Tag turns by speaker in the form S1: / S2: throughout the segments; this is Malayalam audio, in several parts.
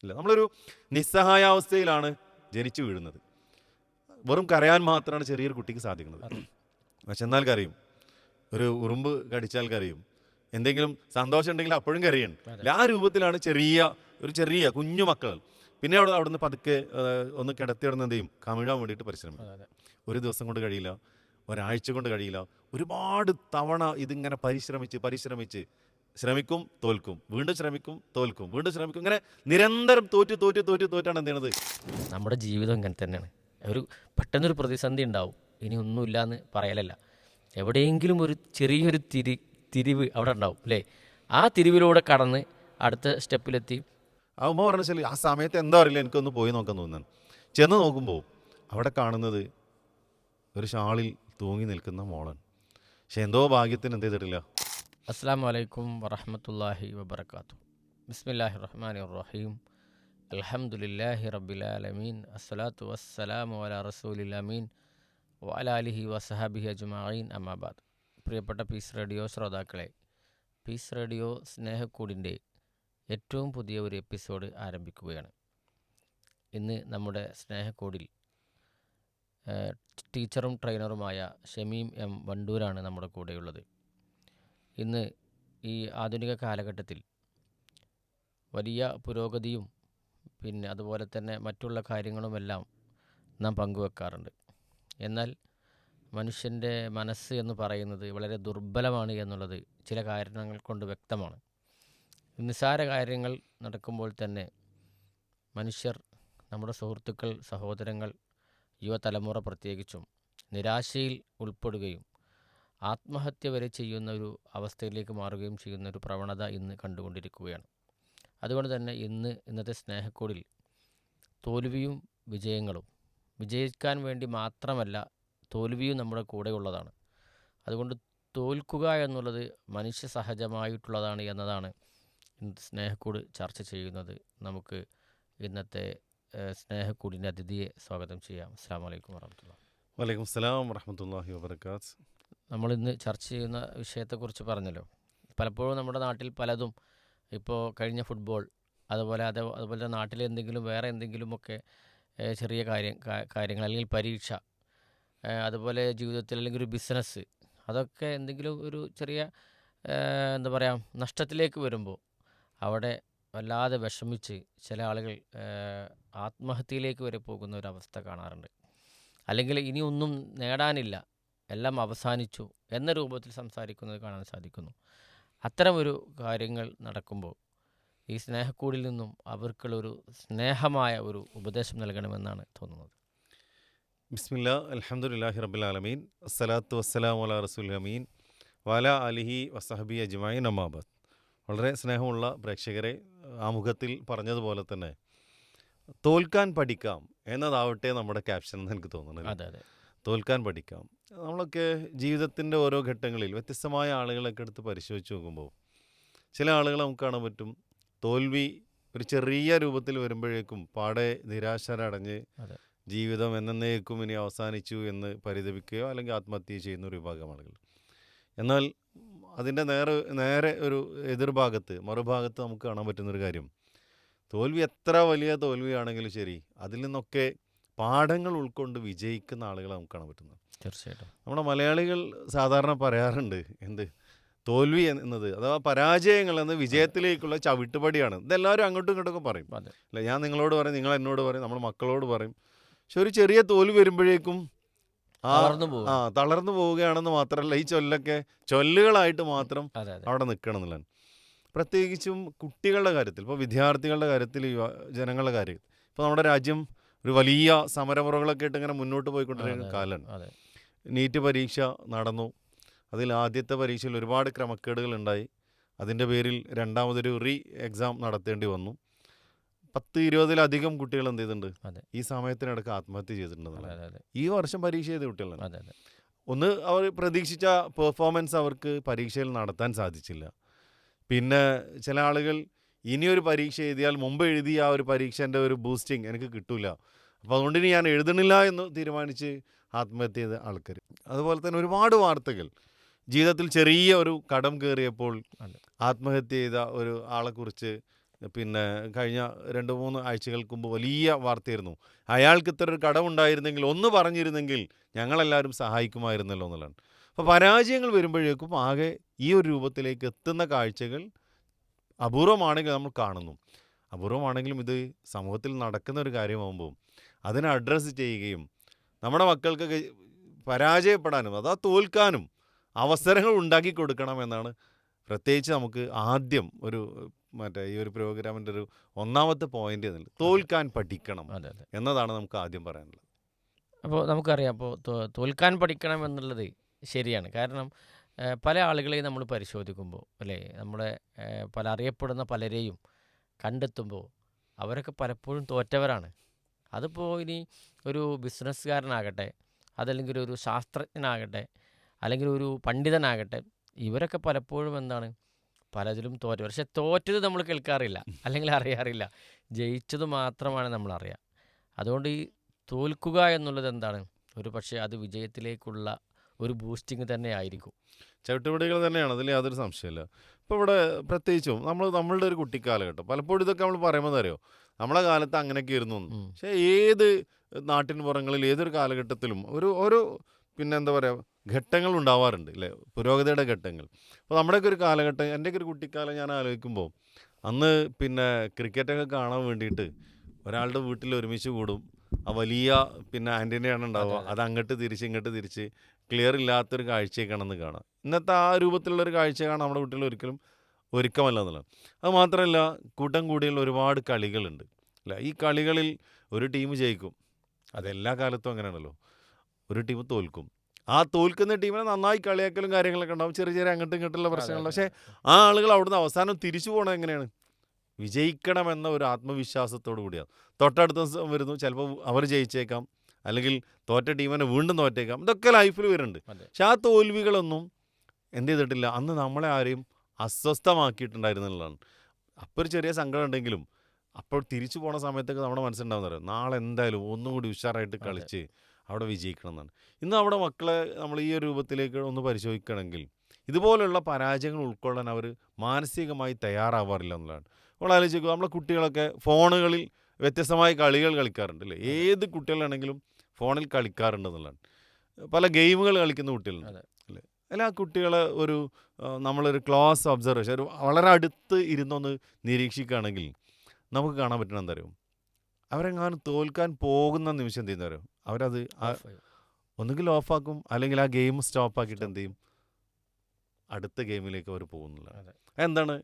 S1: ഇല്ല. നമ്മളൊരു നിസ്സഹായാവസ്ഥയിലാണ് ജനിച്ചു വീഴുന്നത്. വെറും കരയാൻ മാത്രമാണ് ചെറിയൊരു കുട്ടിക്ക് സാധിക്കുന്നത്. പക്ഷെ എന്നാൽ കരയും. ഒരു ഉറുമ്പ് കടിച്ചാൽ കരയും. എന്തെങ്കിലും സന്തോഷം ഉണ്ടെങ്കിൽ അപ്പോഴും കരയാണ്. ആ രൂപത്തിലാണ് ചെറിയ കുഞ്ഞു മക്കൾ. പിന്നെ അവിടുന്ന് പതുക്കെ ഒന്ന് കിടത്തിയിടുന്ന എന്ത് ചെയ്യും, കമിഴാൻ വേണ്ടിയിട്ട് പരിശ്രമിക്കും. ഒരു ദിവസം കൊണ്ട് കഴിയില്ല, ഒരാഴ്ച കൊണ്ട് കഴിയില്ല, ഒരുപാട് തവണ ഇതിങ്ങനെ പരിശ്രമിച്ച് ശ്രമിക്കും, തോൽക്കും, വീണ്ടും ശ്രമിക്കും, തോൽക്കും, വീണ്ടും ശ്രമിക്കും. ഇങ്ങനെ നിരന്തരം തോറ്റാണ് എന്ത് ചെയ്യണത്.
S2: നമ്മുടെ ജീവിതം ഇങ്ങനെ തന്നെയാണ്. പെട്ടെന്നൊരു പ്രതിസന്ധി ഉണ്ടാവും, ഇനി ഒന്നുമില്ലാന്ന് പറയലല്ല, എവിടെയെങ്കിലും ഒരു ചെറിയൊരു തിരിവ് അവിടെ ഉണ്ടാവും അല്ലേ? ആ തിരിവിലൂടെ കടന്ന് അടുത്ത സ്റ്റെപ്പിലെത്തി.
S1: ആ ഉമ്മ പറഞ്ഞ വെച്ചാൽ ആ സമയത്ത് എന്താ അറിയില്ല, എനിക്കൊന്ന് പോയി നോക്കാൻ തോന്നുന്നു. ചെന്ന് നോക്കുമ്പോൾ അവിടെ കാണുന്നത് ഒരു ഷാളിൽ തൂങ്ങി നിൽക്കുന്ന മോളൻ. പക്ഷെ എന്തോ ഭാഗ്യത്തിന് എന്ത് ചെയ്തിട്ടില്ല.
S2: അസ്സലാമു അലൈക്കും വറഹ്മത്തുള്ളാഹി വബറകാതുഹു. ബിസ്മില്ലാഹിർ റഹ്മാനിർ റഹീം. അൽഹംദുലില്ലാഹി റബ്ബിൽ ആലമീൻ. അസ്സലാത്തു വസ്സലാമു അലാ റസൂലിൽ അമീൻ വഅലാ ആലിഹി വസഹബിഹി അജ്മഈൻ. അമ്മാ ബഅദ്. പ്രിയപ്പെട്ട പീസ് റേഡിയോ ശ്രോതാക്കളെ, പീസ് റേഡിയോ സ്നേഹക്കൂടിൻ്റെ ഏറ്റവും പുതിയ ഒരു എപ്പിസോഡ് ആരംഭിക്കുകയാണ്. ഇന്ന് നമ്മുടെ സ്നേഹക്കൂടിൽ ടീച്ചറും ട്രെയിനറുമായ ഷമീം എം വണ്ടൂരാണ് നമ്മുടെ കൂടെയുള്ളത്. ഇന്ന് ഈ ആധുനിക കാലഘട്ടത്തിൽ വലിയ പുരോഗതിയും പിന്നെ അതുപോലെ തന്നെ മറ്റുള്ള കാര്യങ്ങളുമെല്ലാം നാം പങ്കുവെക്കാറുണ്ട്. എന്നാൽ മനുഷ്യൻ്റെ മനസ്സ് എന്ന് പറയുന്നത് വളരെ ദുർബലമാണ് എന്നുള്ളത് ചില കാരണങ്ങൾ കൊണ്ട് വ്യക്തമാണ്. നിസ്സാര കാര്യങ്ങൾ നടക്കുമ്പോൾ തന്നെ മനുഷ്യർ, നമ്മുടെ സുഹൃത്തുക്കൾ, സഹോദരങ്ങൾ, യുവതലമുറ പ്രത്യേകിച്ചും നിരാശയിൽ ഉൾപ്പെടുകയും ആത്മഹത്യ വരെ ചെയ്യുന്ന ഒരു അവസ്ഥയിലേക്ക് മാറുകയും ചെയ്യുന്ന ഒരു പ്രവണത ഇന്ന് കണ്ടുകൊണ്ടിരിക്കുകയാണ്. അതുകൊണ്ട് തന്നെ ഇന്നത്തെ സ്നേഹക്കൂടിൽ തോൽവിയും വിജയങ്ങളും, വിജയിക്കാൻ വേണ്ടി മാത്രമല്ല തോൽവിയും നമ്മുടെ കൂടെയുള്ളതാണ്. അതുകൊണ്ട് തോൽക്കുക എന്നുള്ളത് മനുഷ്യ സഹജമായിട്ടുള്ളതാണ് എന്നതാണ് സ്നേഹക്കൂട് ചർച്ച ചെയ്യുന്നത്. നമുക്ക് ഇന്നത്തെ സ്നേഹക്കൂടിൻ്റെ അതിഥിയെ സ്വാഗതം ചെയ്യാം. അസ്സലാമു അലൈക്കും വറഹ്മത്തുള്ളാഹി.
S1: വലൈക്കും സ്സലാം വറഹ്മത്തുള്ളാഹി വബറകാത്ത്.
S2: നമ്മളിന്ന് ചർച്ച ചെയ്യുന്ന വിഷയത്തെക്കുറിച്ച് പറഞ്ഞല്ലോ. പലപ്പോഴും നമ്മുടെ നാട്ടിൽ പലതും, ഇപ്പോൾ കഴിഞ്ഞ ഫുട്ബോൾ, അതുപോലെ നാട്ടിൽ വേറെ എന്തെങ്കിലുമൊക്കെ ചെറിയ കാര്യങ്ങൾ അല്ലെങ്കിൽ പരീക്ഷ, അതുപോലെ ജീവിതത്തിൽ അല്ലെങ്കിൽ ഒരു ബിസിനസ്, അതൊക്കെ എന്തെങ്കിലും ഒരു ചെറിയ എന്താ പറയുക നഷ്ടത്തിലേക്ക് വരുമ്പോൾ അവിടെ വല്ലാതെ വിഷമിച്ച് ചില ആളുകൾ ആത്മഹത്യയിലേക്ക് വരെ പോകുന്ന ഒരവസ്ഥ കാണാറുണ്ട്. അല്ലെങ്കിൽ ഇനിയൊന്നും നേടാനില്ല, എല്ലാം അവസാനിച്ചു എന്ന രൂപത്തിൽ സംസാരിക്കുന്നത് കാണാൻ സാധിക്കുന്നു. അത്തരമൊരു കാര്യങ്ങൾ നടക്കുമ്പോൾ ഈ സ്നേഹക്കൂടിൽ നിന്നും അവർക്കുള്ളൊരു സ്നേഹമായ ഒരു ഉപദേശം നൽകണമെന്നാണ് തോന്നുന്നത്.
S1: ബിസ്മില്ലാ അൽഹംദുലില്ലാഹി റബ്ബിൽ ആലമീൻ അസ്സലാത്തു വസ്സലാമു അലാ റസൂലിൽ അമീൻ വഅലാ ആലിഹി വസഹബി അജ്മഈൻ അമ്മാ ബഅദ്. വളരെ സ്നേഹമുള്ള പ്രേക്ഷകരെ, ആമുഖത്തിൽ പറഞ്ഞതുപോലെ തന്നെ തോൽക്കാൻ പഠിക്കാം എന്നതാവട്ടെ നമ്മുടെ ക്യാപ്ഷൻ എന്ന് എനിക്ക് തോന്നുന്നത്.
S2: അതെ.
S1: തോൽക്കാൻ പഠിക്കാം. നമ്മളൊക്കെ ജീവിതത്തിൻ്റെ ഓരോ ഘട്ടങ്ങളിൽ വ്യത്യസ്തമായ ആളുകളൊക്കെ എടുത്ത് പരിശോധിച്ച് നോക്കുമ്പോൾ ചില ആളുകളെ നമുക്ക് കാണാൻ പറ്റും, തോൽവി ഒരു ചെറിയ രൂപത്തിൽ വരുമ്പോഴേക്കും പാടെ നിരാശരടഞ്ഞ് ജീവിതം എന്നേക്കും ഇനി അവസാനിച്ചു എന്ന് പരിതപിക്കുകയോ അല്ലെങ്കിൽ ആത്മഹത്യ ചെയ്യുന്ന ഒരു വിഭാഗം ആളുകൾ. എന്നാൽ അതിൻ്റെ നേരെ ഒരു മറുഭാഗത്ത് നമുക്ക് കാണാൻ പറ്റുന്നൊരു കാര്യം, തോൽവി എത്ര വലിയ തോൽവിയാണെങ്കിലും ശരി, അതിൽ നിന്നൊക്കെ പാഠങ്ങൾ ഉൾക്കൊണ്ട് വിജയിക്കുന്ന ആളുകളെ നമുക്ക് കാണാൻ പറ്റുന്നത്.
S2: തീർച്ചയായിട്ടും
S1: നമ്മുടെ മലയാളികൾ സാധാരണ പറയാറുണ്ട്, തോൽവി എന്നത് അഥവാ പരാജയങ്ങൾ എന്നത് വിജയത്തിലേക്കുള്ള ചവിട്ടുപടിയാണ്. ഇതെല്ലാവരും അങ്ങോട്ടും ഇങ്ങോട്ടൊക്കെ പറയും. അല്ല, ഞാൻ നിങ്ങളോട് പറയും, നിങ്ങൾ എന്നോട് പറയും, നമ്മുടെ മക്കളോട് പറയും. പക്ഷെ ഒരു ചെറിയ തോൽവി വരുമ്പോഴേക്കും തളർന്നു പോവുകയാണെന്ന് മാത്രമല്ല, ഈ ചൊല്ലുകളായിട്ട് മാത്രം അവിടെ നിൽക്കണം എന്നുള്ളതാണ്. പ്രത്യേകിച്ചും കുട്ടികളുടെ കാര്യത്തിൽ, ഇപ്പോൾ വിദ്യാർത്ഥികളുടെ കാര്യത്തിൽ, ജനങ്ങളുടെ കാര്യത്തിൽ, ഇപ്പോൾ നമ്മുടെ രാജ്യം ഒരു വലിയ സമരമുറകളൊക്കെ ആയിട്ട് ഇങ്ങനെ മുന്നോട്ട് പോയിക്കൊണ്ടിരിക്കുന്ന കാലമാണ്. നീറ്റ് പരീക്ഷ നടന്നു. അതിൽ ആദ്യത്തെ പരീക്ഷയിൽ ഒരുപാട് ക്രമക്കേടുകളുണ്ടായി. അതിൻ്റെ പേരിൽ രണ്ടാമതൊരു എക്സാം നടത്തേണ്ടി വന്നു. 10-20-ലധികം കുട്ടികൾ എന്ത് ചെയ്തിട്ടുണ്ട്, ഈ സമയത്തിനിടയ്ക്ക് ആത്മഹത്യ ചെയ്തിട്ടുണ്ടെന്നുള്ളത്. ഈ വർഷം പരീക്ഷ ചെയ്ത കുട്ടികളാണ്. ഒന്ന്, അവർ പ്രതീക്ഷിച്ച പെർഫോമൻസ് അവർക്ക് പരീക്ഷയിൽ നടത്താൻ സാധിച്ചില്ല. പിന്നെ ചില ആളുകൾ ഇനിയൊരു പരീക്ഷ എഴുതിയാൽ മുമ്പ് എഴുതിയ ആ ഒരു പരീക്ഷേൻ്റെ ഒരു ബൂസ്റ്റിംഗ് എനിക്ക് കിട്ടില്ല, അപ്പോൾ അതുകൊണ്ട് ഇനി ഞാൻ എഴുതണില്ല എന്ന് തീരുമാനിച്ച് ആത്മഹത്യ ചെയ്ത ആൾക്കാർ. അതുപോലെ തന്നെ ഒരുപാട് വാർത്തകൾ, ജീവിതത്തിൽ ചെറിയ ഒരു കടം കയറിയപ്പോൾ ആത്മഹത്യ ചെയ്ത ഒരു ആളെക്കുറിച്ച് പിന്നെ കഴിഞ്ഞ 2-3 ആഴ്ചകൾക്ക് മുമ്പ് വലിയ വാർത്തയായിരുന്നു. അയാൾക്ക് ഇത്ര ഒരു കടമുണ്ടായിരുന്നെങ്കിൽ ഒന്ന് പറഞ്ഞിരുന്നെങ്കിൽ ഞങ്ങളെല്ലാവരും സഹായിക്കുമായിരുന്നല്ലോ എന്നുള്ളതാണ്. അപ്പോൾ പരാജയങ്ങൾ വരുമ്പോഴേക്കും ആകെ ഈ ഒരു രൂപത്തിലേക്ക് എത്തുന്ന കാഴ്ചകൾ അപൂർവമാണെങ്കിൽ നമ്മൾ കാണുന്നു. അപൂർവമാണെങ്കിലും ഇത് സമൂഹത്തിൽ നടക്കുന്ന ഒരു കാര്യമാകുമ്പോൾ അതിനെ അഡ്രസ്സ് ചെയ്യുകയും നമ്മുടെ മക്കൾക്ക് പരാജയപ്പെടാനും അതാ തോൽക്കാനും അവസരങ്ങൾ ഉണ്ടാക്കി കൊടുക്കണം എന്നാണ് പ്രത്യേകിച്ച് നമുക്ക് ആദ്യം ഒരു മറ്റേ ഈ ഒരു പ്രോഗ്രാമിൻ്റെ ഒരു ഒന്നാമത്തെ പോയിന്റ് എന്നുള്ളത്. തോൽക്കാൻ പഠിക്കണം എന്നതാണ് നമുക്ക് ആദ്യം പറയാനുള്ളത്.
S2: അപ്പോൾ നമുക്കറിയാം, അപ്പോൾ തോൽക്കാൻ പഠിക്കണം എന്നുള്ളത് ശരിയാണ്. കാരണം പല ആളുകളെയും നമ്മൾ പരിശോധിക്കുമ്പോൾ അല്ലേ, നമ്മളെ പല അറിയപ്പെടുന്ന പലരെയും കണ്ടെത്തുമ്പോൾ അവരൊക്കെ പലപ്പോഴും തോറ്റവരാണ്. അതിപ്പോൾ ഇനി ഒരു ബിസിനസ്സുകാരനാകട്ടെ, അതല്ലെങ്കിൽ ഒരു ശാസ്ത്രജ്ഞനാകട്ടെ, അല്ലെങ്കിൽ ഒരു പണ്ഡിതനാകട്ടെ, ഇവരൊക്കെ പലപ്പോഴും എന്താണ് പലതിലും തോറ്റ. പക്ഷെ തോറ്റത് നമ്മൾ കേൾക്കാറില്ല, അല്ലെങ്കിൽ അറിയാറില്ല. ജയിച്ചത് മാത്രമാണ് നമ്മൾ അറിയുക. അതുകൊണ്ട് ഈ തോൽക്കുക എന്നുള്ളത് എന്താണ്, ഒരു പക്ഷേ അത് വിജയത്തിലേക്കുള്ള ഒരു ബൂസ്റ്റിങ് തന്നെ ആയിരിക്കും.
S1: ചവിട്ടുപടികൾ തന്നെയാണ്, അതിൽ യാതൊരു സംശയമില്ല. ഇപ്പോൾ ഇവിടെ പ്രത്യേകിച്ചും നമ്മളുടെ ഒരു കുട്ടിക്കാലഘട്ടം പലപ്പോഴും ഇതൊക്കെ നമ്മൾ പറയുമ്പോൾ അറിയോ നമ്മളെ കാലത്ത് അങ്ങനെയൊക്കെ ഇരുന്നു. പക്ഷേ ഏത് നാട്ടിൻ പുറങ്ങളിൽ ഏതൊരു കാലഘട്ടത്തിലും ഓരോ പിന്നെ എന്താ പറയുക ഘട്ടങ്ങൾ ഉണ്ടാവാറുണ്ട് അല്ലേ, പുരോഗതിയുടെ ഘട്ടങ്ങൾ. അപ്പോൾ നമ്മുടെയൊക്കെ ഒരു കാലഘട്ടം, എൻ്റെയൊക്കെ ഒരു കുട്ടിക്കാലം ഞാൻ ആലോചിക്കുമ്പോൾ അന്ന് പിന്നെ ക്രിക്കറ്റൊക്കെ കാണാൻ വേണ്ടിയിട്ട് ഒരാളുടെ വീട്ടിൽ ഒരുമിച്ച് കൂടും. ആ വലിയ പിന്നെ ആൻറ്റീനയാണ് ഉണ്ടാവുക, അത് അങ്ങോട്ട് തിരിച്ച് ഇങ്ങോട്ട് തിരിച്ച് ക്ലിയർ ഇല്ലാത്തൊരു കാഴ്ചയൊക്കെയാണെന്ന് കാണാം. ഇന്നത്തെ ആ രൂപത്തിലുള്ളൊരു കാഴ്ച കാണാൻ നമ്മുടെ കുട്ടികൾ ഒരിക്കലും ഒരുക്കമല്ല എന്നുള്ളത്. അത് മാത്രമല്ല കൂട്ടം കൂടിയുള്ള ഒരുപാട് കളികളുണ്ട് അല്ല. ഈ കളികളിൽ ഒരു ടീം ജയിക്കും, അതെല്ലാ കാലത്തും അങ്ങനെയാണല്ലോ. ഒരു ടീം തോൽക്കും, ആ തോൽക്കുന്ന ടീമിനെ നന്നായി കളിയാക്കലും കാര്യങ്ങളൊക്കെ ഉണ്ടാവും, ചെറിയ ചെറിയ അങ്ങോട്ടും ഇങ്ങോട്ടുള്ള പ്രശ്നങ്ങളുണ്ട്. പക്ഷേ ആ ആളുകൾ അവിടുന്ന് അവസാനം തിരിച്ചു പോകണത് എങ്ങനെയാണ്, വിജയിക്കണമെന്ന ഒരു ആത്മവിശ്വാസത്തോടു കൂടിയാണ്. തൊട്ടടുത്ത ദിവസം വരുന്നു, ചിലപ്പോൾ അവർ ജയിച്ചേക്കാം, അല്ലെങ്കിൽ തോറ്റ ടീമിനെ വീണ്ടും തോറ്റേക്കാം. ഇതൊക്കെ ലൈഫിൽ വരുന്നുണ്ട്. പക്ഷെ ആ തോൽവികളൊന്നും എന്ത് ചെയ്തിട്ടില്ല, അന്ന് നമ്മളെ ആരെയും അസ്വസ്ഥമാക്കിയിട്ടുണ്ടായിരുന്നുള്ളതാണ്. അപ്പോൾ ഒരു ചെറിയ സങ്കടം ഉണ്ടെങ്കിലും അപ്പോൾ തിരിച്ചു പോണ സമയത്തൊക്കെ നമ്മുടെ മനസ്സിലുണ്ടാവുന്ന നാളെ എന്തായാലും ഒന്നും കൂടി ഉഷാറായിട്ട് കളിച്ച് അവിടെ വിജയിക്കണം എന്നാണ്. ഇന്ന് അവിടെ മക്കളെ നമ്മൾ ഈ ഒരു രൂപത്തിലേക്ക് ഒന്ന് പരിശോധിക്കണമെങ്കിൽ ഇതുപോലുള്ള പരാജയങ്ങൾ ഉൾക്കൊള്ളാൻ അവർ മാനസികമായി തയ്യാറാവാറില്ല എന്നുള്ളതാണ്. നമ്മൾ ആലോചിക്കുക, നമ്മളെ കുട്ടികളൊക്കെ ഫോണുകളിൽ വ്യത്യസ്തമായ കളികൾ കളിക്കാറുണ്ട് അല്ലേ. ഏത് കുട്ടികളാണെങ്കിലും ഫോണിൽ കളിക്കാറുണ്ട് എന്നുള്ളതാണ്. പല ഗെയിമുകൾ കളിക്കുന്ന കുട്ടികളുണ്ട് അല്ലേ. അല്ല, ആ കുട്ടികളെ നമ്മളൊരു ക്ലോസ് ഒബ്സർവേഷൻ, ഒരു വളരെ അടുത്ത് ഇരുന്നൊന്ന് നിരീക്ഷിക്കുകയാണെങ്കിൽ നമുക്ക് കാണാൻ പറ്റണം എന്താ അറിയും, അവരെങ്ങാനും തോൽക്കാൻ പോകുന്ന നിമിഷം എന്ത് ചെയ്യുന്നവരോ അവരത് ഒന്നുകിൽ ഓഫാക്കും, അല്ലെങ്കിൽ ആ ഗെയിം സ്റ്റോപ്പാക്കിയിട്ട് എന്ത് ചെയ്യും, അടുത്ത ഗെയിമിലേക്ക് അവർ പോകുന്നില്ല. എന്താണ്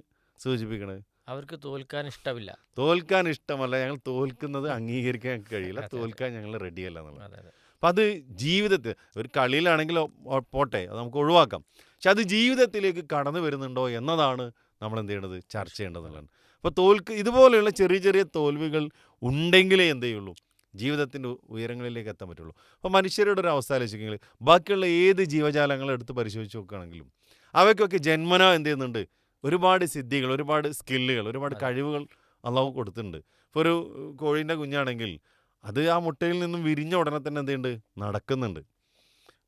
S1: സൂചിപ്പിക്കണത്,
S2: അവർക്ക് തോൽക്കാൻ ഇഷ്ടമില്ല.
S1: തോൽക്കാൻ ഇഷ്ടമല്ല, ഞങ്ങൾ തോൽക്കുന്നത് അംഗീകരിക്കാൻ കഴിയില്ല, തോൽക്കാൻ ഞങ്ങൾ റെഡിയല്ല എന്നുള്ളത്. അപ്പം അത് ജീവിതത്തിൽ ഒരു കളിയിലാണെങ്കിൽ പോട്ടെ, അത് നമുക്ക് ഒഴിവാക്കാം. പക്ഷെ അത് ജീവിതത്തിലേക്ക് കടന്നു വരുന്നുണ്ടോ എന്നതാണ് നമ്മൾ എന്ത് ചെയ്യേണ്ടത്, ചർച്ച ചെയ്യേണ്ടതെന്നുള്ളതാണ്. അപ്പോൾ ഇതുപോലെയുള്ള ചെറിയ ചെറിയ തോൽവികൾ ഉണ്ടെങ്കിലേ എന്ത് ചെയ്യുള്ളൂ, ജീവിതത്തിൻ്റെ ഉയരങ്ങളിലേക്ക് എത്താൻ പറ്റുള്ളൂ. അപ്പോൾ മനുഷ്യരുടെ ഒരു അവസ്ഥ ആലോചിക്കുകയെങ്കിൽ ബാക്കിയുള്ള ഏത് ജീവജാലങ്ങളെ എടുത്ത് പരിശോധിച്ച് നോക്കുകയാണെങ്കിലും അവയ്ക്കൊക്കെ ജന്മനാ എന്ത് ചെയ്യുന്നുണ്ട്, ഒരുപാട് സിദ്ധികൾ, ഒരുപാട് സ്കില്ലുകൾ, ഒരുപാട് കഴിവുകൾ അള്ളാഹു കൊടുത്തിട്ടുണ്ട്. ഇപ്പോൾ ഒരു കോഴീൻ്റെ കുഞ്ഞാണെങ്കിൽ അത് ആ മുട്ടയിൽ നിന്നും വിരിഞ്ഞ ഉടനെ തന്നെ എന്ത് ചെയ്യുന്നുണ്ട്, നടക്കുന്നുണ്ട്.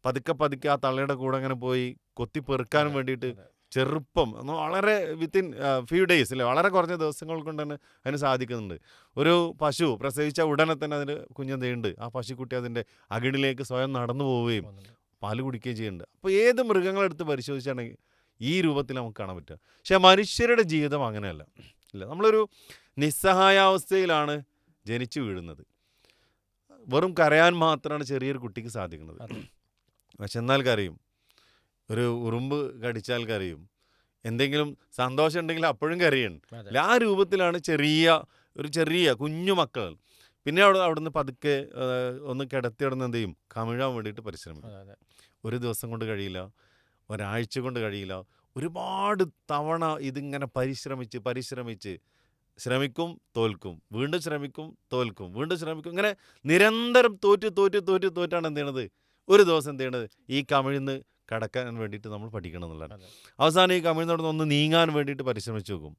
S1: പതുക്കെ പതുക്കെ ആ തള്ളയുടെ കൂടെ അങ്ങനെ പോയി കൊത്തി പെറുക്കാനും വേണ്ടിയിട്ട് ചെറുപ്പം വളരെ വിത്തിൻ ഫ്യൂ ഡേയ്സ് അല്ലേ, വളരെ കുറഞ്ഞ ദിവസങ്ങൾ കൊണ്ട് തന്നെ അതിന് സാധിക്കുന്നുണ്ട്. ഒരു പശു പ്രസവിച്ച ഉടനെ തന്നെ അതിന് കുഞ്ഞെന്തുണ്ട്, ആ പശുക്കുട്ടി അതിൻ്റെ അകിടിലേക്ക് സ്വയം നടന്നു പോവുകയും പാല് കുടിക്കുകയും ചെയ്യുന്നുണ്ട്. അപ്പോൾ ഏത് മൃഗങ്ങളെടുത്ത് പരിശോധിച്ചാണെങ്കിൽ ഈ രൂപത്തിൽ നമുക്ക് കാണാൻ പറ്റുക. പക്ഷേ മനുഷ്യരുടെ ജീവിതം അങ്ങനെയല്ല ഇല്ല. നമ്മളൊരു നിസ്സഹായാവസ്ഥയിലാണ് ജനിച്ചു വീഴുന്നത്. വെറും കരയാൻ മാത്രമാണ് ചെറിയൊരു കുട്ടിക്ക് സാധിക്കുന്നത്. പക്ഷെ എന്നാൽ കരയും, ഒരു ഉറുമ്പ് കടിച്ചാൽ കരയും, എന്തെങ്കിലും സന്തോഷം ഉണ്ടെങ്കിൽ അപ്പോഴും കരയാണ്. ആ രൂപത്തിലാണ് ചെറിയ കുഞ്ഞു മക്കൾ. പിന്നെ അവിടുന്ന് പതുക്കെ ഒന്ന് കിടത്തി അവിടുന്ന് എന്ത് ചെയ്യും, കമിഴാൻ വേണ്ടിയിട്ട് പരിശ്രമിക്കും. ഒരു ദിവസം കൊണ്ട് കഴിയില്ല, ഒരാഴ്ച കൊണ്ട് കഴിയില്ല, ഒരുപാട് തവണ ഇതിങ്ങനെ ശ്രമിക്കും, തോൽക്കും, വീണ്ടും ശ്രമിക്കും, തോൽക്കും, വീണ്ടും ശ്രമിക്കും. ഇങ്ങനെ നിരന്തരം തോറ്റാണ് എന്ത് ചെയ്യണത്, ഒരു ദിവസം എന്ത് ചെയ്യണത്, ഈ കമിഴ്ന്ന് കടക്കാൻ വേണ്ടിയിട്ട് നമ്മൾ പഠിക്കണം എന്നുള്ളതാണ്. അവസാനം ഈ കമിഴ്ന്നോടൊന്ന് ഒന്ന് നീങ്ങാൻ വേണ്ടിയിട്ട് പരിശ്രമിച്ച് നോക്കും.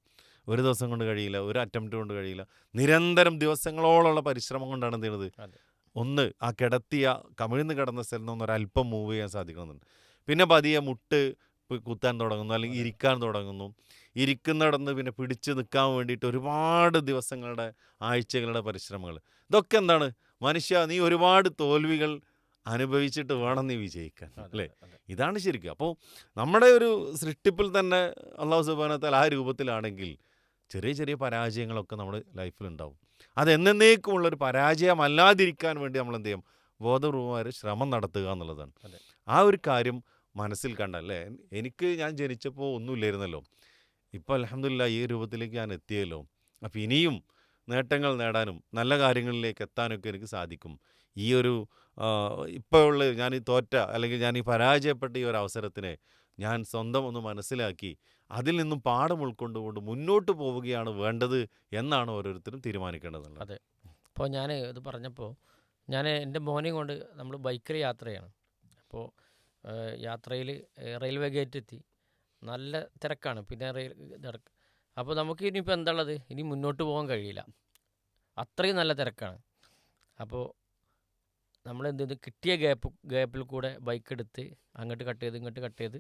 S1: ഒരു ദിവസം കൊണ്ട് കഴിയില്ല, ഒരു അറ്റംപ്റ്റ് കൊണ്ട് കഴിയില്ല, നിരന്തരം ദിവസങ്ങളോളമുള്ള പരിശ്രമം കൊണ്ടാണ് എന്ത് ചെയ്യണത്, ഒന്ന് ആ കമിഴ്ന്ന് കിടന്ന സ്ഥലത്ത് നിന്ന് ഒരല്പം മൂവ് ചെയ്യാൻ സാധിക്കണമെന്നുണ്ട്. പിന്നെ പതിയെ മുട്ട് കുത്താൻ തുടങ്ങുന്നു, അല്ലെങ്കിൽ ഇരിക്കാൻ തുടങ്ങുന്നു. ഇരിക്കുന്നിടന്ന് പിന്നെ പിടിച്ച് നിൽക്കാൻ വേണ്ടിയിട്ട് ഒരുപാട് ദിവസങ്ങളുടെ ആഴ്ചകളുടെ പരിശ്രമങ്ങൾ. ഇതൊക്കെ എന്താണ്? മനുഷ്യ, നീ ഒരുപാട് തോൽവികൾ അനുഭവിച്ചിട്ട് വേണം നീ വിജയിക്കാൻ, അല്ലേ? ഇതാണ് ശരിക്കും. അപ്പോൾ നമ്മുടെ ഒരു സൃഷ്ടിപ്പിൽ തന്നെ അള്ളാഹു സുബ്ഹാനഹു വ തആല ആ രൂപത്തിലാണെങ്കിൽ ചെറിയ ചെറിയ പരാജയങ്ങളൊക്കെ നമ്മുടെ ലൈഫിലുണ്ടാവും. അത് എന്നേക്കുമുള്ളൊരു പരാജയമല്ലാതിരിക്കാൻ വേണ്ടി നമ്മൾ എന്ത് ചെയ്യും? ബോധപൂർവമായ ശ്രമം നടത്തുക എന്നുള്ളതാണ്. ആ ഒരു കാര്യം മനസ്സിൽ കണ്ടല്ലേ. ഞാൻ ജനിച്ചപ്പോൾ ഒന്നുമില്ലായിരുന്നല്ലോ, ഇപ്പോൾ അൽഹംദുലില്ലാഹ് ഈ രൂപത്തിലേക്ക് ഞാൻ എത്തിയല്ലോ. അപ്പോൾ ഇനിയും നേട്ടങ്ങൾ നേടാനും നല്ല കാര്യങ്ങളിലേക്ക് എത്താനൊക്കെ എനിക്ക് സാധിക്കും. ഈ ഒരു ഇപ്പോൾ ഉള്ള ഞാൻ ഈ തോറ്റ അല്ലെങ്കിൽ ഞാൻ ഈ പരാജയപ്പെട്ട ഈ ഒരു അവസരത്തിനെ ഞാൻ സ്വന്തം ഒന്ന് മനസ്സിലാക്കി അതിൽ നിന്നും പാഠം ഉൾക്കൊണ്ടുകൊണ്ട് മുന്നോട്ട് പോവുകയാണ് വേണ്ടത് എന്നാണ് ഓരോരുത്തരും തീരുമാനിക്കേണ്ടതുള്ളത്.
S2: അതെ. ഇപ്പോൾ ഞാൻ ഇത് പറഞ്ഞപ്പോൾ ഞാൻ എൻ്റെ മോനെയും കൊണ്ട് നമ്മൾ ബൈക്കിൽ യാത്ര ചെയ്യണം. അപ്പോൾ യാത്രയിൽ റെയിൽവേ ഗേറ്റ് എത്തി, നല്ല തിരക്കാണ്. പിന്നെ തിരക്ക്. അപ്പോൾ നമുക്ക് ഇനിയിപ്പോൾ എന്താ ഉള്ളത്? ഇനി മുന്നോട്ട് പോകാൻ കഴിയില്ല, അത്രയും നല്ല തിരക്കാണ്. അപ്പോൾ നമ്മളെന്ത് ചെയ്തു? കിട്ടിയ ഗ്യാപ്പിൽ കൂടെ ബൈക്ക് എടുത്ത് അങ്ങോട്ട് കട്ട് ചെയ്ത് ഇങ്ങോട്ട് കട്ട് ചെയ്ത്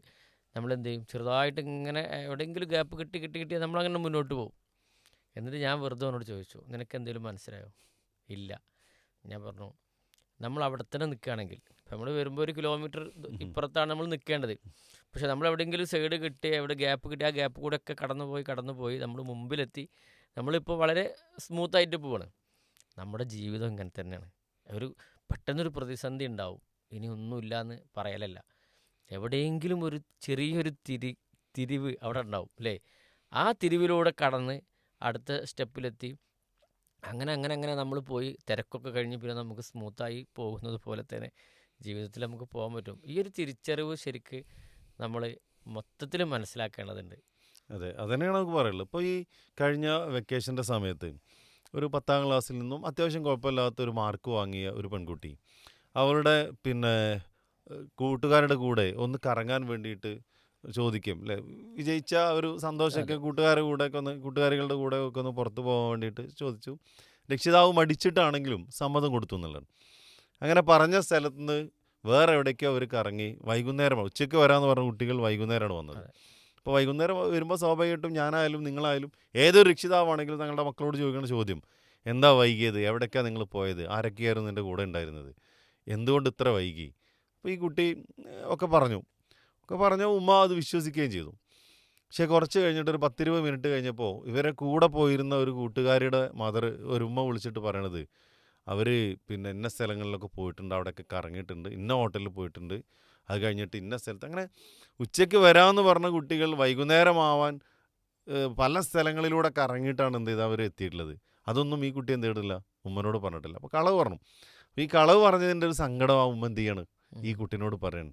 S2: നമ്മളെന്ത് ചെയ്യും? ചെറുതായിട്ട് ഇങ്ങനെ എവിടെയെങ്കിലും ഗ്യാപ്പ് കിട്ടിയാൽ നമ്മളങ്ങനെ മുന്നോട്ട് പോകും. എന്നിട്ട് ഞാൻ വെറുതെ അവനോട് ചോദിച്ചു, നിനക്ക് എന്തെങ്കിലും മനസ്സിലായോ? ഇല്ല. ഞാൻ പറഞ്ഞു, നമ്മൾ അവിടെ തന്നെ നിൽക്കുകയാണെങ്കിൽ, നമ്മൾ വരുമ്പോൾ 1 കിലോമീറ്റർ ഇപ്പുറത്താണ് നമ്മൾ നിൽക്കേണ്ടത്. പക്ഷേ നമ്മൾ എവിടെയെങ്കിലും സൈഡ് കിട്ടി, എവിടെ ഗ്യാപ്പ് കിട്ടി, ആ ഗ്യാപ്പ് കൂടെ ഒക്കെ കടന്നു പോയി നമ്മൾ മുമ്പിലെത്തി. നമ്മളിപ്പോൾ വളരെ സ്മൂത്തായിട്ട് പോവാണ്. നമ്മുടെ ജീവിതം ഇങ്ങനെ തന്നെയാണ്. പെട്ടെന്നൊരു പ്രതിസന്ധി ഉണ്ടാവും. ഇനി ഒന്നുമില്ല എന്ന് പറയലല്ല, എവിടെയെങ്കിലും ഒരു ചെറിയൊരു തിരിവ് അവിടെ ഉണ്ടാവും, അല്ലേ? ആ തിരിവിലൂടെ കടന്ന് അടുത്ത സ്റ്റെപ്പിലെത്തി അങ്ങനെ നമ്മൾ പോയി തിരക്കൊക്കെ കഴിഞ്ഞ് പിന്നെ നമുക്ക് സ്മൂത്തായി പോകുന്നത് പോലെ തന്നെ ജീവിതത്തിൽ നമുക്ക് പോകാൻ പറ്റും. ഈ ഒരു തിരിച്ചറിവ് ശരിക്ക് നമ്മൾ മൊത്തത്തിൽ മനസ്സിലാക്കേണ്ടതുണ്ട്.
S1: അതെ, അതുതന്നെയാണ് നമുക്ക് പറയുള്ളത്. ഇപ്പോൾ ഈ കഴിഞ്ഞ വെക്കേഷൻ്റെ സമയത്ത് ഒരു 10ാം ക്ലാസ്സിൽ നിന്നും അത്യാവശ്യം കുഴപ്പമില്ലാത്തൊരു മാർക്ക് വാങ്ങിയ ഒരു പെൺകുട്ടി അവളുടെ കൂട്ടുകാരുടെ കൂടെ ഒന്ന് കറങ്ങാൻ വേണ്ടിയിട്ട് ചോദിക്കും, അല്ലേ? വിജയിച്ച ഒരു സന്തോഷമൊക്കെ കൂട്ടുകാരികളുടെ കൂടെ ഒക്കെ ഒന്ന് പുറത്ത് പോകാൻ വേണ്ടിയിട്ട് ചോദിച്ചു. രക്ഷിതാവ് മടിച്ചിട്ടാണെങ്കിലും സമ്മതം കൊടുത്തു എന്നുള്ളതാണ്. അങ്ങനെ പറഞ്ഞ സ്ഥലത്ത് നിന്ന് വേറെ എവിടേക്കോ അവർ കറങ്ങി വൈകുന്നേരമാണ്, ഉച്ചയ്ക്ക് വരാമെന്ന് പറഞ്ഞ കുട്ടികൾ വൈകുന്നേരമാണ് വന്നത്. അപ്പോൾ വൈകുന്നേരം വരുമ്പോൾ സ്വാഭാവികമായിട്ടും ഞാനായാലും നിങ്ങളായാലും ഏതൊരു രക്ഷിതാവാണെങ്കിലും തങ്ങളുടെ മക്കളോട് ചോദിക്കുന്ന ചോദ്യം, എന്താ വൈകിയത്? എവിടേക്കാണ് നിങ്ങൾ പോയത്? ആരൊക്കെയായിരുന്നു എൻ്റെ കൂടെ ഉണ്ടായിരുന്നത്? എന്തുകൊണ്ട് ഇത്ര വൈകി? അപ്പോൾ ഈ കുട്ടി ഒക്കെ പറഞ്ഞു. ഉമ്മ അത് വിശ്വസിക്കുകയും ചെയ്തു. പക്ഷേ കുറച്ച് കഴിഞ്ഞിട്ട് ഒരു 10-20 മിനിറ്റ് കഴിഞ്ഞപ്പോൾ ഇവരെ കൂടെ പോയിരുന്ന ഒരു കൂട്ടുകാരിയുടെ ഒരു ഉമ്മ വിളിച്ചിട്ട് പറയണത്, അവർ ഇന്ന സ്ഥലങ്ങളിലൊക്കെ പോയിട്ടുണ്ട്, അവിടെയൊക്കെ കറങ്ങിയിട്ടുണ്ട്, ഇന്ന ഹോട്ടലിൽ പോയിട്ടുണ്ട്, അത് കഴിഞ്ഞിട്ട് ഇന്ന സ്ഥലത്ത്. അങ്ങനെ ഉച്ചയ്ക്ക് വരാമെന്ന് പറഞ്ഞ കുട്ടികൾ വൈകുന്നേരമാവാൻ പല സ്ഥലങ്ങളിലൂടെ കറങ്ങിയിട്ടാണ് എന്ത് ചെയ്ത് അവർ എത്തിയിട്ടുള്ളത്. അതൊന്നും ഈ കുട്ടി എന്ത് ചെയ്തിട്ടില്ല, ഉമ്മനോട് പറഞ്ഞിട്ടില്ല. അപ്പോൾ കളവ് പറഞ്ഞു. അപ്പോൾ ഈ കളവ് പറഞ്ഞതിൻ്റെ ഒരു സങ്കടം ആ ഉമ്മ എന്ത് ചെയ്യാണ്, ഈ കുട്ടീനോട് പറയാണ്,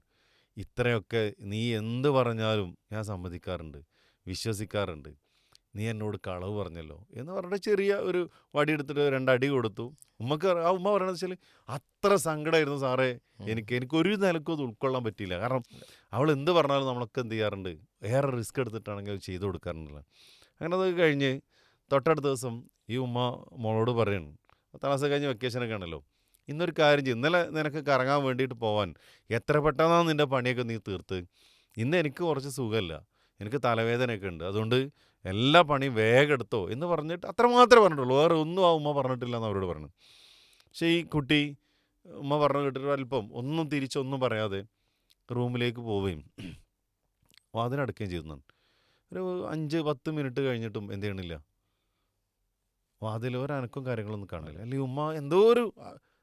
S1: ഇത്രയൊക്കെ നീ എന്ത് പറഞ്ഞാലും ഞാൻ സമ്മതിക്കാറുണ്ട്, വിശ്വസിക്കാറുണ്ട്, നീ എന്നോട് കളവ് പറഞ്ഞല്ലോ എന്ന് പറഞ്ഞിട്ട് ചെറിയ ഒരു വടിയെടുത്തിട്ട് 2 അടി കൊടുത്തു. ആ ഉമ്മ പറയണത് വെച്ചാൽ അത്ര സങ്കടമായിരുന്നു സാറേ, എനിക്കൊരു നിലക്കും അത് ഉൾക്കൊള്ളാൻ പറ്റിയില്ല. കാരണം അവൾ എന്ത് പറഞ്ഞാലും നമ്മളൊക്കെ എന്ത് ചെയ്യാറുണ്ട്, ഏറെ റിസ്ക് എടുത്തിട്ടാണെങ്കിൽ അത് ചെയ്തു കൊടുക്കാറുണ്ടല്ലോ. അങ്ങനെ അത് കഴിഞ്ഞ് തൊട്ടടുത്ത ദിവസം ഈ ഉമ്മ മോളോട് പറയണം, 10ാം ക്ലാസ് കഴിഞ്ഞ് വെക്കേഷനൊക്കെ ആണല്ലോ, ഇന്നൊരു കാര്യം ചെയ്യും, ഇന്നലെ നിനക്ക് കറങ്ങാൻ വേണ്ടിയിട്ട് പോകാൻ എത്ര പെട്ടെന്നാണ് നിൻ്റെ പണിയൊക്കെ നീ തീർത്ത്, ഇന്ന് എനിക്ക് കുറച്ച് സുഖമില്ല, എനിക്ക് തലവേദനയൊക്കെ ഉണ്ട്, അതുകൊണ്ട് എല്ലാ പണിയും വേഗം എടുത്തോ എന്ന് പറഞ്ഞിട്ട് അത്രമാത്രമേ പറഞ്ഞിട്ടുള്ളൂ, വേറെ ഒന്നും ആ ഉമ്മ പറഞ്ഞിട്ടില്ല എന്ന് അവരോട് പറഞ്ഞു. പക്ഷേ ഈ കുട്ടി ഉമ്മ പറഞ്ഞു കേട്ടിട്ട് അല്പം ഒന്നും തിരിച്ചൊന്നും പറയാതെ റൂമിലേക്ക് പോവുകയും വാതിലടക്കുകയും ചെയ്യുന്നു. ഒരു 5-10 മിനിറ്റ് കഴിഞ്ഞിട്ടും എന്ത് ചെയ്യണില്ല, വാതിൽ ഒരനക്കും കാര്യങ്ങളൊന്നും കാണില്ല. അല്ലെങ്കിൽ ഉമ്മ എന്തോ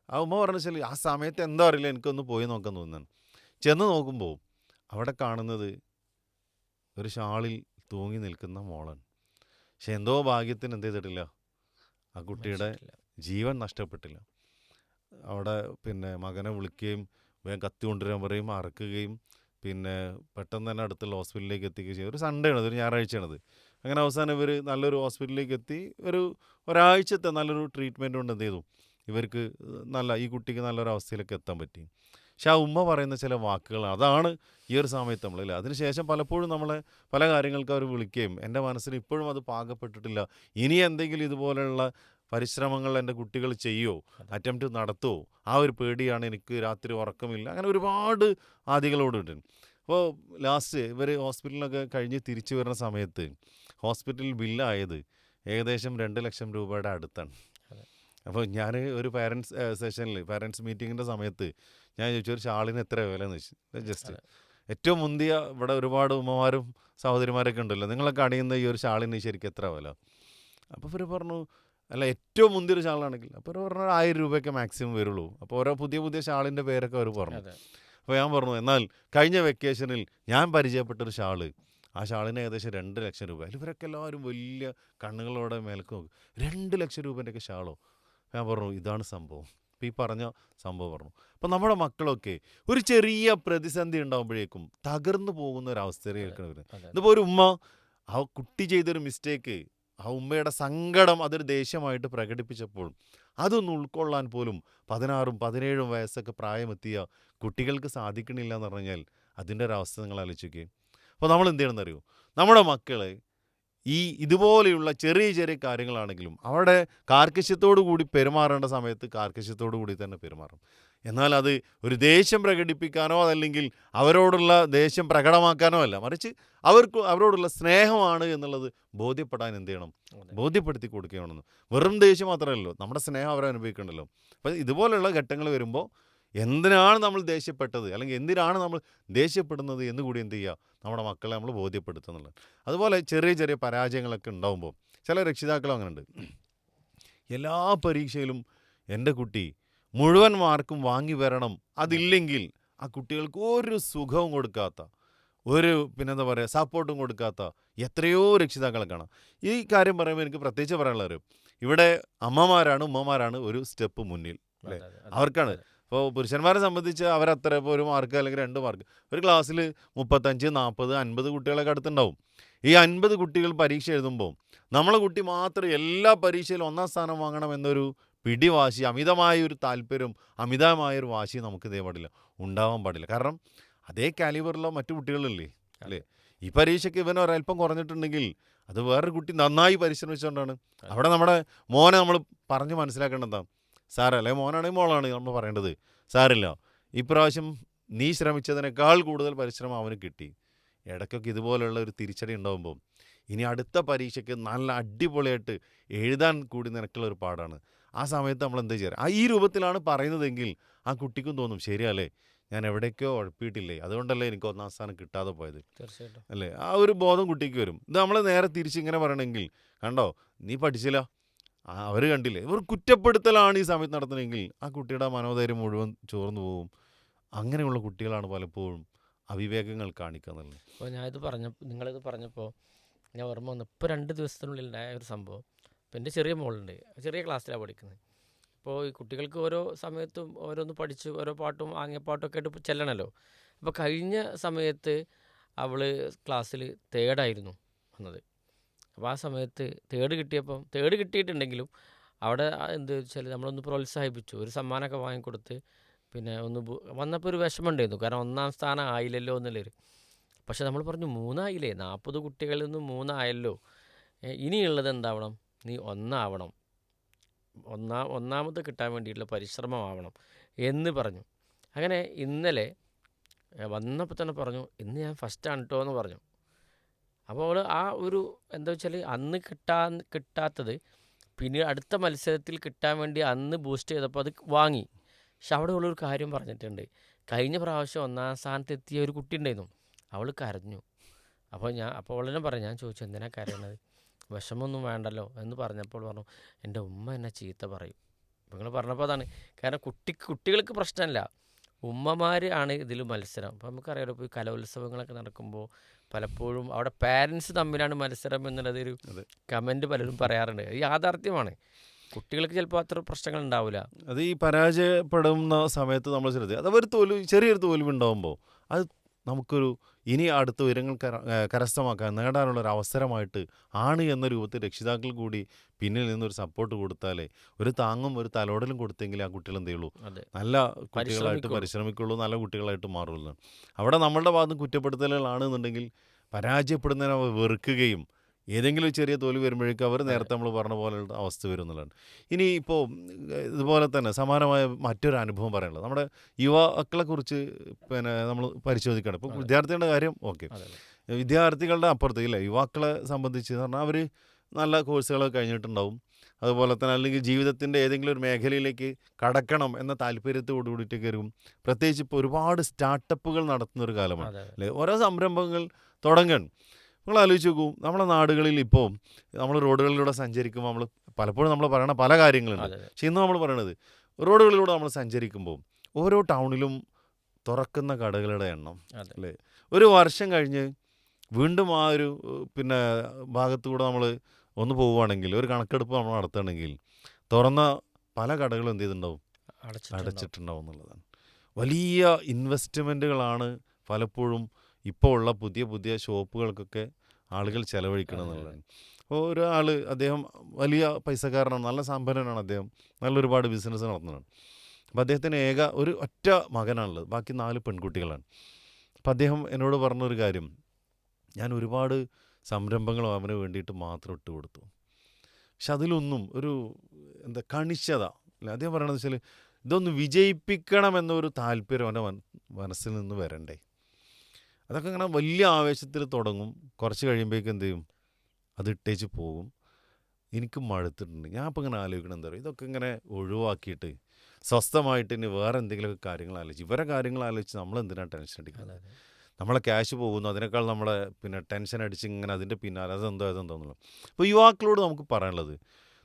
S1: ആ ഉമ്മ പറഞ്ഞു വെച്ചാൽ ആ സമയത്ത് എന്താ അറിയില്ല, എനിക്കൊന്ന് പോയി നോക്കാൻ തോന്നുന്നു. ചെന്ന് നോക്കുമ്പോൾ അവിടെ കാണുന്നത് ഒരു ഷാളിൽ തൂങ്ങി നിൽക്കുന്ന മോളാണ്. പക്ഷെ എന്തോ ഭാഗ്യത്തിന് എന്ത് ചെയ്തിട്ടില്ല, ആ കുട്ടിയുടെ ജീവൻ നഷ്ടപ്പെട്ടില്ല. അവിടെ മകനെ വിളിക്കുകയും വേഗം കത്തി കൊണ്ടുവരാൻ പറയും, അറക്കുകയും പെട്ടെന്ന് തന്നെ അടുത്തുള്ള ഹോസ്പിറ്റലിലേക്ക് എത്തിക്കുകയും ചെയ്യും. ഒരു സൺഡേ ആണ്, ഒരു ഞായറാഴ്ചയാണത്. അങ്ങനെ അവസാനം ഇവർ നല്ലൊരു ഹോസ്പിറ്റലിലേക്ക് എത്തി ഒരാഴ്ചത്തെ നല്ലൊരു ട്രീറ്റ്മെൻറ്റ് കൊണ്ട് എന്ത് ചെയ്തു, ഇവർക്ക് ഈ കുട്ടിക്ക് നല്ലൊരു അവസ്ഥയിലേക്ക് എത്താൻ പറ്റി. പക്ഷെ ആ ഉമ്മ പറയുന്ന ചില വാക്കുകൾ, അതാണ് ഈ ഒരു സമയത്ത് നമ്മളല്ലേ. അതിനുശേഷം പലപ്പോഴും നമ്മളെ പല കാര്യങ്ങൾക്ക് അവർ വിളിക്കുകയും എൻ്റെ മനസ്സിന് ഇപ്പോഴും അത് പാകപ്പെട്ടിട്ടില്ല, ഇനി എന്തെങ്കിലും ഇതുപോലെയുള്ള പരിശ്രമങ്ങൾ എൻ്റെ കുട്ടികൾ ചെയ്യുമോ, അറ്റംപ്റ്റ് നടത്തുമോ, ആ ഒരു പേടിയാണ് എനിക്ക്, രാത്രി ഉറക്കമില്ല, അങ്ങനെ ഒരുപാട് ആദികളോടുണ്ട്. അപ്പോൾ ലാസ്റ്റ് ഇവർ ഹോസ്പിറ്റലിലൊക്കെ കഴിഞ്ഞ് തിരിച്ചു വരുന്ന സമയത്ത് ഹോസ്പിറ്റൽ ബില്ലായത് ഏകദേശം 2 ലക്ഷം രൂപയുടെ അടുത്താണ്.
S2: അതെ.
S1: അപ്പോൾ ഞാൻ ഒരു പാരൻസ് സെഷനിൽ പാരൻസ് മീറ്റിങ്ങിൻ്റെ സമയത്ത് ഞാൻ ചോദിച്ചു ഒരു ഷാളിന് എത്ര വില എന്ന് ചോദിച്ചു. ജസ്റ്റ് ഏറ്റവും മുന്തിയ ഇവിടെ ഒരുപാട് ഉമ്മമാരും സഹോദരിമാരൊക്കെ ഉണ്ടല്ലോ, നിങ്ങളൊക്കെ അണിയുന്ന ഈ ഒരു ഷാളിന് ശരിക്കും എത്ര വില? അപ്പോൾ ഇവർ പറഞ്ഞു അല്ല ഏറ്റവും മുന്തിയൊരു ഷാളാണെങ്കിൽ അപ്പോൾ അവർ പറഞ്ഞു 1000 രൂപയൊക്കെ മാക്സിമം വരുള്ളൂ. അപ്പോൾ ഓരോ പുതിയ പുതിയ ഷാളിൻ്റെ പേരൊക്കെ അവർ പറഞ്ഞു.
S2: അതെ.
S1: അപ്പോൾ ഞാൻ പറഞ്ഞു എന്നാൽ കഴിഞ്ഞ വെക്കേഷനിൽ ഞാൻ പരിചയപ്പെട്ടൊരു ഷാള്, ആ ഷാളിന് ഏകദേശം 2 ലക്ഷം രൂപ. അതിൽ ഇവരൊക്കെ എല്ലാവരും വലിയ കണ്ണുകളോടെ മേലേക്ക് നോക്കും. 2 ലക്ഷം രൂപേൻ്റെയൊക്കെ ഷാളോ? ഞാൻ പറഞ്ഞു ഇതാണ് സംഭവം. അപ്പോൾ ഈ പറഞ്ഞ സംഭവം പറഞ്ഞു. അപ്പോൾ നമ്മുടെ മക്കളൊക്കെ ഒരു ചെറിയ പ്രതിസന്ധി ഉണ്ടാകുമ്പോഴേക്കും തകർന്നു പോകുന്ന ഒരു അവസ്ഥയിലേക്കാണ് വരുന്നത്.
S2: അതെ.
S1: ഇതിപ്പോൾ ഒരു ഉമ്മ ആ കുട്ടി ചെയ്തൊരു മിസ്റ്റേക്ക്, ആ ഉമ്മയുടെ സങ്കടം അതൊരു ദേഷ്യമായിട്ട് പ്രകടിപ്പിച്ചപ്പോൾ അതൊന്ന് ഉൾക്കൊള്ളാൻ പോലും 16ഉം 17ഉം വയസ്സൊക്കെ പ്രായമെത്തിയ കുട്ടികൾക്ക് സാധിക്കണില്ല എന്ന് പറഞ്ഞാൽ അതിൻ്റെ ഒരു അവസ്ഥ നിങ്ങൾ ആലോചിക്കുക. അപ്പോൾ നമ്മൾ എന്ത് ചെയ്യണമെന്നറിയോ, നമ്മുടെ മക്കളെ ഈ ഇതുപോലെയുള്ള ചെറിയ ചെറിയ കാര്യങ്ങളാണെങ്കിലും അവിടെ കാർക്കശ്യത്തോടു കൂടി പെരുമാറേണ്ട സമയത്ത് കാർക്കശ്യത്തോടു കൂടി തന്നെ പെരുമാറും. എന്നാൽ അത് ഒരു ദേഷ്യം പ്രകടിപ്പിക്കാനോ അതല്ലെങ്കിൽ അവരോടുള്ള ദേഷ്യം പ്രകടമാക്കാനോ അല്ല, മറിച്ച് അവരോടുള്ള സ്നേഹമാണ് എന്നുള്ളത് ബോധ്യപ്പെടാൻ എന്ത് ചെയ്യണം, ബോധ്യപ്പെടുത്തി കൊടുക്കുകയാണെന്ന്. വെറും ദേഷ്യം മാത്രമല്ലല്ലോ, നമ്മുടെ സ്നേഹം അവരെ അനുഭവിക്കണ്ടല്ലോ. അപ്പം ഇതുപോലെയുള്ള ഘട്ടങ്ങൾ വരുമ്പോൾ എന്തിനാണ് നമ്മൾ ദേഷ്യപ്പെട്ടത് അല്ലെങ്കിൽ എന്തിനാണ് നമ്മൾ ദേഷ്യപ്പെടുന്നത് എന്ന് കൂടി എന്ത് ചെയ്യുക, നമ്മുടെ മക്കളെ നമ്മൾ ബോധ്യപ്പെടുത്തുന്നുള്ളത്. അതുപോലെ ചെറിയ ചെറിയ പരാജയങ്ങളൊക്കെ ഉണ്ടാകുമ്പോൾ ചില രക്ഷിതാക്കളും അങ്ങനെ ഉണ്ട്. എല്ലാ പരീക്ഷയിലും എൻ്റെ കുട്ടി മുഴുവൻ മാർക്കും വാങ്ങി വരണം, അതില്ലെങ്കിൽ ആ കുട്ടികൾക്ക് ഒരു സുഖവും കൊടുക്കാത്ത, ഒരു പിന്നെന്താ പറയുക സപ്പോർട്ടും കൊടുക്കാത്ത എത്രയോ രക്ഷിതാക്കളെ കാണാം. ഈ കാര്യം പറയുമ്പോൾ എനിക്ക് പ്രത്യേകിച്ച് പറയാനുള്ളത് ഇവിടെ ഉമ്മമാരാണ് ഒരു സ്റ്റെപ്പ് മുന്നിൽ അല്ലേ, അവർക്കാണ്. ഇപ്പോൾ പുരുഷന്മാരെ സംബന്ധിച്ച് അവരത്ര ഇപ്പോൾ 1 മാർക്ക് അല്ലെങ്കിൽ 2 മാർക്ക്, ഒരു ക്ലാസ്സിൽ 35, 40, 50 കുട്ടികളൊക്കെ അടുത്തുണ്ടാവും. ഈ 50 കുട്ടികൾ പരീക്ഷ എഴുതുമ്പോൾ നമ്മളെ കുട്ടി മാത്രം എല്ലാ പരീക്ഷയിലും 1ാം സ്ഥാനം വാങ്ങണം എന്നൊരു പിടിവാശി, അമിതമായൊരു താല്പര്യം, അമിതമായൊരു വാശി നമുക്ക് ഇതേ പാടില്ല, ഉണ്ടാവാൻ പാടില്ല. കാരണം അതേ കാലിബറുള്ള മറ്റു കുട്ടികളില്ലേ അല്ലേ. ഈ പരീക്ഷയ്ക്ക് ഇവൻ ഒരല്പം കുറഞ്ഞിട്ടുണ്ടെങ്കിൽ അത് വേറൊരു കുട്ടി നന്നായി പരിശ്രമിച്ചുകൊണ്ടാണ്. അവിടെ നമ്മുടെ മോനെ നമ്മൾ പറഞ്ഞ് മനസ്സിലാക്കേണ്ടത് സാരല്ലേ, മോനാണെങ്കിൽ മോളാണ് നമ്മൾ പറയേണ്ടത്, സാരില്ല ഇപ്രാവശ്യം നീ ശ്രമിച്ചതിനേക്കാൾ കൂടുതൽ പരിശ്രമം അവന് കിട്ടി. ഇടയ്ക്കൊക്കെ ഇതുപോലെയുള്ള ഒരു തിരിച്ചടി ഉണ്ടാകുമ്പോൾ ഇനി അടുത്ത പരീക്ഷയ്ക്ക് നല്ല അടിപൊളിയായിട്ട് എഴുതാൻ കൂടി നിനക്കുള്ള ഒരു പാടാണ്. ആ സമയത്ത് നമ്മൾ എന്താ ചെയ്യുക, ഈ രൂപത്തിലാണ് പറയുന്നതെങ്കിൽ ആ കുട്ടിക്കും തോന്നും ശരിയല്ലേ, ഞാൻ എവിടേക്കോ ഉഴപ്പിയിട്ടില്ലേ, അതുകൊണ്ടല്ലേ എനിക്ക് 1ാം സ്ഥാനം കിട്ടാതെ പോയത്.
S2: തീർച്ചയായിട്ടും
S1: അല്ലേ, ആ ഒരു ബോധം കുട്ടിക്ക് വരും. ഇത് നമ്മൾ നേരെ തിരിച്ചിങ്ങനെ പറയണമെങ്കിൽ കണ്ടോ നീ പഠിച്ചില്ല, അവർ കണ്ടില്ലേ, ഒരു കുറ്റപ്പെടുത്തലാണ് ഈ സമയത്ത് നടത്തുന്നതെങ്കിൽ ആ കുട്ടിയുടെ മനോധൈര്യം മുഴുവൻ ചോർന്നു പോകും. അങ്ങനെയുള്ള കുട്ടികളാണ് പലപ്പോഴും അവിവേകങ്ങൾ കാണിക്കുന്നത്.
S2: അപ്പോൾ നിങ്ങളിത് പറഞ്ഞപ്പോൾ ഞാൻ ഓർമ്മ വന്നു, ഇപ്പോൾ 2 ദിവസത്തിനുള്ളിൽ ഉണ്ടായ ഒരു സംഭവം. ഇപ്പോൾ എൻ്റെ ചെറിയ മോളുണ്ട്, ചെറിയ ക്ലാസ്സിലാണ് പഠിക്കുന്നത്. അപ്പോൾ ഈ കുട്ടികൾക്ക് ഓരോ സമയത്തും ഓരോന്ന് പഠിച്ച് ഓരോ പാട്ടും ആംഗ്യപ്പാട്ടൊക്കെ ആയിട്ട് ചെല്ലണമല്ലോ. അപ്പോൾ കഴിഞ്ഞ സമയത്ത് അവൾ ക്ലാസ്സിൽ 3rd വന്നത്. അപ്പോൾ ആ സമയത്ത് 3rd കിട്ടിയിട്ടുണ്ടെങ്കിലും അവിടെ എന്ത് വെച്ചാൽ നമ്മളൊന്ന് പ്രോത്സാഹിപ്പിച്ചു, ഒരു സമ്മാനമൊക്കെ വാങ്ങിക്കൊടുത്ത്, പിന്നെ വന്നപ്പോൾ ഒരു വിഷമം ഉണ്ടായിരുന്നു, കാരണം 1ാം സ്ഥാനം ആയില്ലല്ലോ എന്നുള്ളൊരു. പക്ഷെ നമ്മൾ പറഞ്ഞു 3 ആയില്ലേ, 40 കുട്ടികളിൽ നിന്ന് 3 ആയല്ലോ, ഇനിയുള്ളത് എന്താവണം, നീ 1 ആവണം, ഒന്നാമത് കിട്ടാൻ വേണ്ടിയിട്ടുള്ള പരിശ്രമമാവണം എന്ന് പറഞ്ഞു. അങ്ങനെ ഇന്നലെ വന്നപ്പോൾ തന്നെ പറഞ്ഞു ഇന്ന് ഞാൻ ഫസ്റ്റാണ് കേട്ടോ എന്ന് പറഞ്ഞു. അപ്പോൾ അവൾ ആ ഒരു എന്താ വെച്ചാൽ അന്ന് കിട്ടാത്തത് പിന്നീട് അടുത്ത മത്സരത്തിൽ കിട്ടാൻ വേണ്ടി അന്ന് ബൂസ്റ്റ് ചെയ്തപ്പോൾ അത് വാങ്ങി. പക്ഷെ അവിടെ ഉള്ളൊരു കാര്യം പറഞ്ഞിട്ടുണ്ട്, കഴിഞ്ഞ പ്രാവശ്യം 1ാം സ്ഥാനത്തെത്തിയ ഒരു കുട്ടി ഉണ്ടായിരുന്നു, അവൾ കരഞ്ഞു. അപ്പോൾ അവളെന്നെ പറഞ്ഞു, ഞാൻ ചോദിച്ചു എന്തിനാ കരയണത്, വിഷമമൊന്നും വേണ്ടല്ലോ എന്ന് പറഞ്ഞപ്പോൾ പറഞ്ഞു എൻ്റെ ഉമ്മ എന്നെ ചീത്ത പറയും. അപ്പോൾ നിങ്ങൾ പറഞ്ഞപ്പോൾ അതാണ് കാരണം, കുട്ടികൾക്ക് പ്രശ്നമല്ല, ഉമ്മമാർ ആണ് ഇതിൽ മത്സരം. അപ്പോൾ നമുക്കറിയാലോ, ഇപ്പോൾ ഈ കലോത്സവങ്ങളൊക്കെ നടക്കുമ്പോൾ പലപ്പോഴും അവിടെ പാരൻസ് തമ്മിലാണ് മത്സരം എന്നുള്ളതൊരു കമൻറ്റ് പലരും പറയാറുണ്ട്. അത് യാഥാർത്ഥ്യമാണ്. കുട്ടികൾക്ക് ചിലപ്പോൾ അത്ര പ്രശ്നങ്ങൾ ഉണ്ടാവില്ല.
S1: അത് ഈ പരാജയപ്പെടുന്ന സമയത്ത് നമ്മൾ ശ്രദ്ധിക്കുക, അതൊരു ചെറിയൊരു തോൽവി ഉണ്ടാകുമ്പോൾ അത് നമുക്കൊരു ഇനി അടുത്ത ഉയരങ്ങൾ കരസ്ഥമാക്കാൻ നേടാനുള്ളൊരു അവസരമായിട്ട് ആണ് എന്ന രൂപത്തിൽ രക്ഷിതാക്കൾ കൂടി പിന്നിൽ നിന്നൊരു സപ്പോർട്ട് കൊടുത്താലേ, ഒരു താങ്ങും ഒരു തലോടലും കൊടുത്തെങ്കിൽ ആ കുട്ടികൾ എന്ത് ചെയ്യുള്ളൂ, നല്ല കുട്ടികളായിട്ട് പരിശ്രമിക്കുള്ളൂ, നല്ല കുട്ടികളായിട്ട് മാറുള്ളൂ. അവിടെ നമ്മളുടെ ഭാഗത്ത് കുറ്റപ്പെടുത്തലുകളാണെന്നുണ്ടെങ്കിൽ പരാജയപ്പെടുന്നതിനെ വെറുക്കുകയും ഏതെങ്കിലും ഒരു ചെറിയ തോൽവി വരുമ്പോഴേക്കും അവർ നേരത്തെ നമ്മൾ പറഞ്ഞ പോലെയുള്ള അവസ്ഥ വരും എന്നുള്ളതാണ്. ഇനി ഇപ്പോൾ ഇതുപോലെ തന്നെ സമാനമായ മറ്റൊരു അനുഭവം പറയാനുള്ളത് നമ്മുടെ യുവാക്കളെ കുറിച്ച് പിന്നെ നമ്മൾ പരിശോധിക്കണം. ഇപ്പോൾ വിദ്യാർത്ഥികളുടെ കാര്യം ഓക്കെ, വിദ്യാർത്ഥികളുടെ അപ്പുറത്ത് ഇല്ല, യുവാക്കളെ സംബന്ധിച്ച് എന്ന് പറഞ്ഞാൽ അവർ നല്ല കോഴ്സുകളൊക്കെ കഴിഞ്ഞിട്ടുണ്ടാവും. അതുപോലെ തന്നെ അല്ലെങ്കിൽ ജീവിതത്തിൻ്റെ ഏതെങ്കിലും ഒരു മേഖലയിലേക്ക് കടക്കണം എന്ന താല്പര്യത്തോടു കൂടിയിട്ട് കയറും. പ്രത്യേകിച്ച് ഇപ്പോൾ ഒരുപാട് സ്റ്റാർട്ടപ്പുകൾ നടത്തുന്ന ഒരു കാലമാണ് അല്ലേ, ഓരോ സംരംഭങ്ങൾ തുടങ്ങണം. നിങ്ങൾ ആലോചിച്ച് നോക്കൂ, നമ്മുടെ നാടുകളിൽ ഇപ്പോൾ നമ്മൾ റോഡുകളിലൂടെ സഞ്ചരിക്കുമ്പോൾ നമ്മൾ പലപ്പോഴും നമ്മൾ പറയണ പല കാര്യങ്ങളുണ്ട്. പക്ഷെ ഇന്ന് നമ്മൾ പറയണത് റോഡുകളിലൂടെ നമ്മൾ സഞ്ചരിക്കുമ്പോൾ ഓരോ ടൗണിലും തുറക്കുന്ന കടകളുടെ എണ്ണം അല്ലേ, ഒരു വർഷം കഴിഞ്ഞ് വീണ്ടും ആ ഒരു പിന്നെ ഭാഗത്തുകൂടെ നമ്മൾ ഒന്ന് പോവുകയാണെങ്കിൽ, ഒരു കണക്കെടുപ്പ് നമ്മൾ നടത്തുകയാണെങ്കിൽ തുറന്ന പല കടകളും എന്ത് ചെയ്തിട്ടുണ്ടാവും, അടച്ചിട്ടുണ്ടാവും എന്നുള്ളതാണ്. വലിയ ഇൻവെസ്റ്റ്മെൻറ്റുകളാണ് പലപ്പോഴും ഇപ്പോൾ ഉള്ള പുതിയ പുതിയ ഷോപ്പുകൾക്കൊക്കെ ആളുകൾ ചെലവഴിക്കണം എന്നുള്ളതാണ്. അപ്പോൾ ഒരാൾ അദ്ദേഹം വലിയ പൈസക്കാരനാണ്, നല്ല സമ്പന്നനാണ്, അദ്ദേഹം നല്ല ഒരുപാട് ബിസിനസ് നടത്തുന്നതാണ്. അപ്പോൾ അദ്ദേഹത്തിന് ഒരു ഒറ്റ മകനാണുള്ളത്, ബാക്കി 4 പെൺകുട്ടികളാണ്. അപ്പോൾ അദ്ദേഹം എന്നോട് പറഞ്ഞൊരു കാര്യം, ഞാൻ ഒരുപാട് സംരംഭങ്ങളും അവന് വേണ്ടിയിട്ട് മാത്രം ഇട്ട് കൊടുത്തു, പക്ഷെ അതിലൊന്നും ഒരു കണിശത അല്ല. അദ്ദേഹം പറയണത് വെച്ചാൽ ഇതൊന്ന് വിജയിപ്പിക്കണമെന്നൊരു താല്പര്യം അവൻ്റെ മനസ്സിൽ നിന്ന് വരണ്ടേ. അതൊക്കെ ഇങ്ങനെ വലിയ ആവേശത്തിൽ തുടങ്ങും, കുറച്ച് കഴിയുമ്പോഴേക്കും എന്ത് ചെയ്യും, അത് ഇട്ടേച്ച് പോകും. എനിക്ക് മടുത്തിട്ടുണ്ട്. ഞാൻ അപ്പോൾ ഇങ്ങനെ ആലോചിക്കണം, എന്താ പറയുക, ഇതൊക്കെ ഇങ്ങനെ ഒഴിവാക്കിയിട്ട് സ്വസ്ഥമായിട്ട് ഇനി വേറെ എന്തെങ്കിലുമൊക്കെ കാര്യങ്ങൾ ആലോചിച്ച്, ഇവരെ കാര്യങ്ങൾ ആലോചിച്ച് നമ്മളെന്തിനാണ് ടെൻഷൻ അടിക്കുന്നത്? നമ്മളെ ക്യാഷ് പോകുന്നു, അതിനേക്കാൾ നമ്മളെ പിന്നെ ടെൻഷൻ അടിച്ച് ഇങ്ങനെ അതിൻ്റെ പിന്നാലെ അതെന്തോന്നുള്ളത്. അപ്പോൾ യുവാക്കളോട് നമുക്ക് പറയാനുള്ളത്,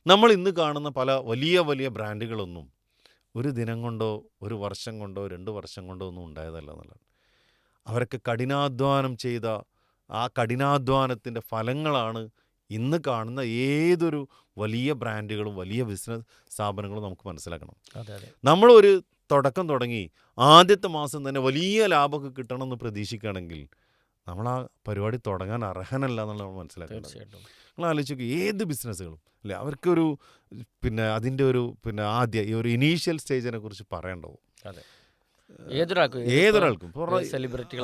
S1: നമ്മൾ ഇന്ന് കാണുന്ന പല വലിയ വലിയ ബ്രാൻഡുകളൊന്നും ഒരു ദിനം കൊണ്ടോ ഒരു വർഷം കൊണ്ടോ 2 വർഷം കൊണ്ടോ ഒന്നും ഉണ്ടായതല്ല എന്നുള്ളതാണ്. അവരൊക്കെ കഠിനാധ്വാനം ചെയ്ത ആ കഠിനാധ്വാനത്തിൻ്റെ ഫലങ്ങളാണ് ഇന്ന് കാണുന്ന ഏതൊരു വലിയ ബ്രാൻഡുകളും വലിയ ബിസിനസ് സ്ഥാപനങ്ങളും നമുക്ക് മനസ്സിലാക്കണം. നമ്മളൊരു തുടക്കം തുടങ്ങി ആദ്യത്തെ മാസം തന്നെ വലിയ ലാഭമൊക്കെ കിട്ടണമെന്ന് പ്രതീക്ഷിക്കുകയാണെങ്കിൽ നമ്മൾ ആ പരിപാടി തുടങ്ങാൻ അർഹനല്ല എന്നുള്ള നമ്മൾ മനസ്സിലാക്കണം. നിങ്ങൾ ആലോചിക്കുക, ഏത് ബിസിനസ്സുകളും അല്ലേ, അവർക്കൊരു പിന്നെ അതിൻ്റെ ഒരു പിന്നെ ഈ ഒരു ഇനീഷ്യൽ സ്റ്റേജിനെ കുറിച്ച് പറയണ്ടാവും. ഏതൊരാൾക്കും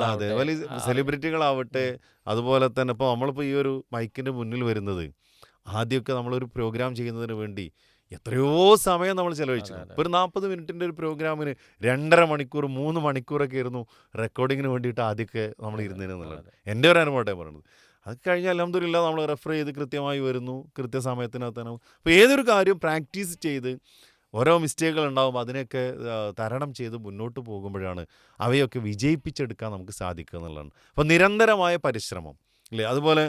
S1: അതെ, വലിയ സെലിബ്രിറ്റികളാവട്ടെ, അതുപോലെ തന്നെ ഇപ്പോൾ നമ്മളിപ്പോൾ ഈ ഒരു മൈക്കിൻ്റെ മുന്നിൽ വരുന്നത്, ആദ്യമൊക്കെ നമ്മളൊരു പ്രോഗ്രാം ചെയ്യുന്നതിന് വേണ്ടി എത്രയോ സമയം നമ്മൾ ചിലവഴിച്ചു. ഇപ്പോൾ ഒരു 40 മിനിറ്റിൻ്റെ ഒരു പ്രോഗ്രാമിന് 2.5 മണിക്കൂർ 3 മണിക്കൂറൊക്കെ ആയിരുന്നു റെക്കോർഡിങ്ങിന് വേണ്ടിയിട്ട് ആദ്യമൊക്കെ നമ്മൾ ഇരുന്നതിനുള്ളത്. എൻ്റെ ഒരു അനുഭവമായിട്ടാണ് പറയുന്നത്. അത് കഴിഞ്ഞാൽ അൽഹംദുലില്ലാഹ് നമ്മൾ റെഫർ ചെയ്ത് കൃത്യമായി വരുന്നു, കൃത്യസമയത്തിനകത്ത് തന്നെ. അപ്പോൾ ഏതൊരു കാര്യം പ്രാക്ടീസ് ചെയ്ത് ഓരോ മിസ്റ്റേക്കുകൾ ഉണ്ടാകുമ്പോൾ അതിനെയൊക്കെ തരണം ചെയ്ത് മുന്നോട്ട് പോകുമ്പോഴാണ് അവയൊക്കെ വിജയിപ്പിച്ചെടുക്കാൻ നമുക്ക് സാധിക്കുക എന്നുള്ളതാണ്. അപ്പോൾ നിരന്തരമായ പരിശ്രമം അല്ലേ. അതുപോലെ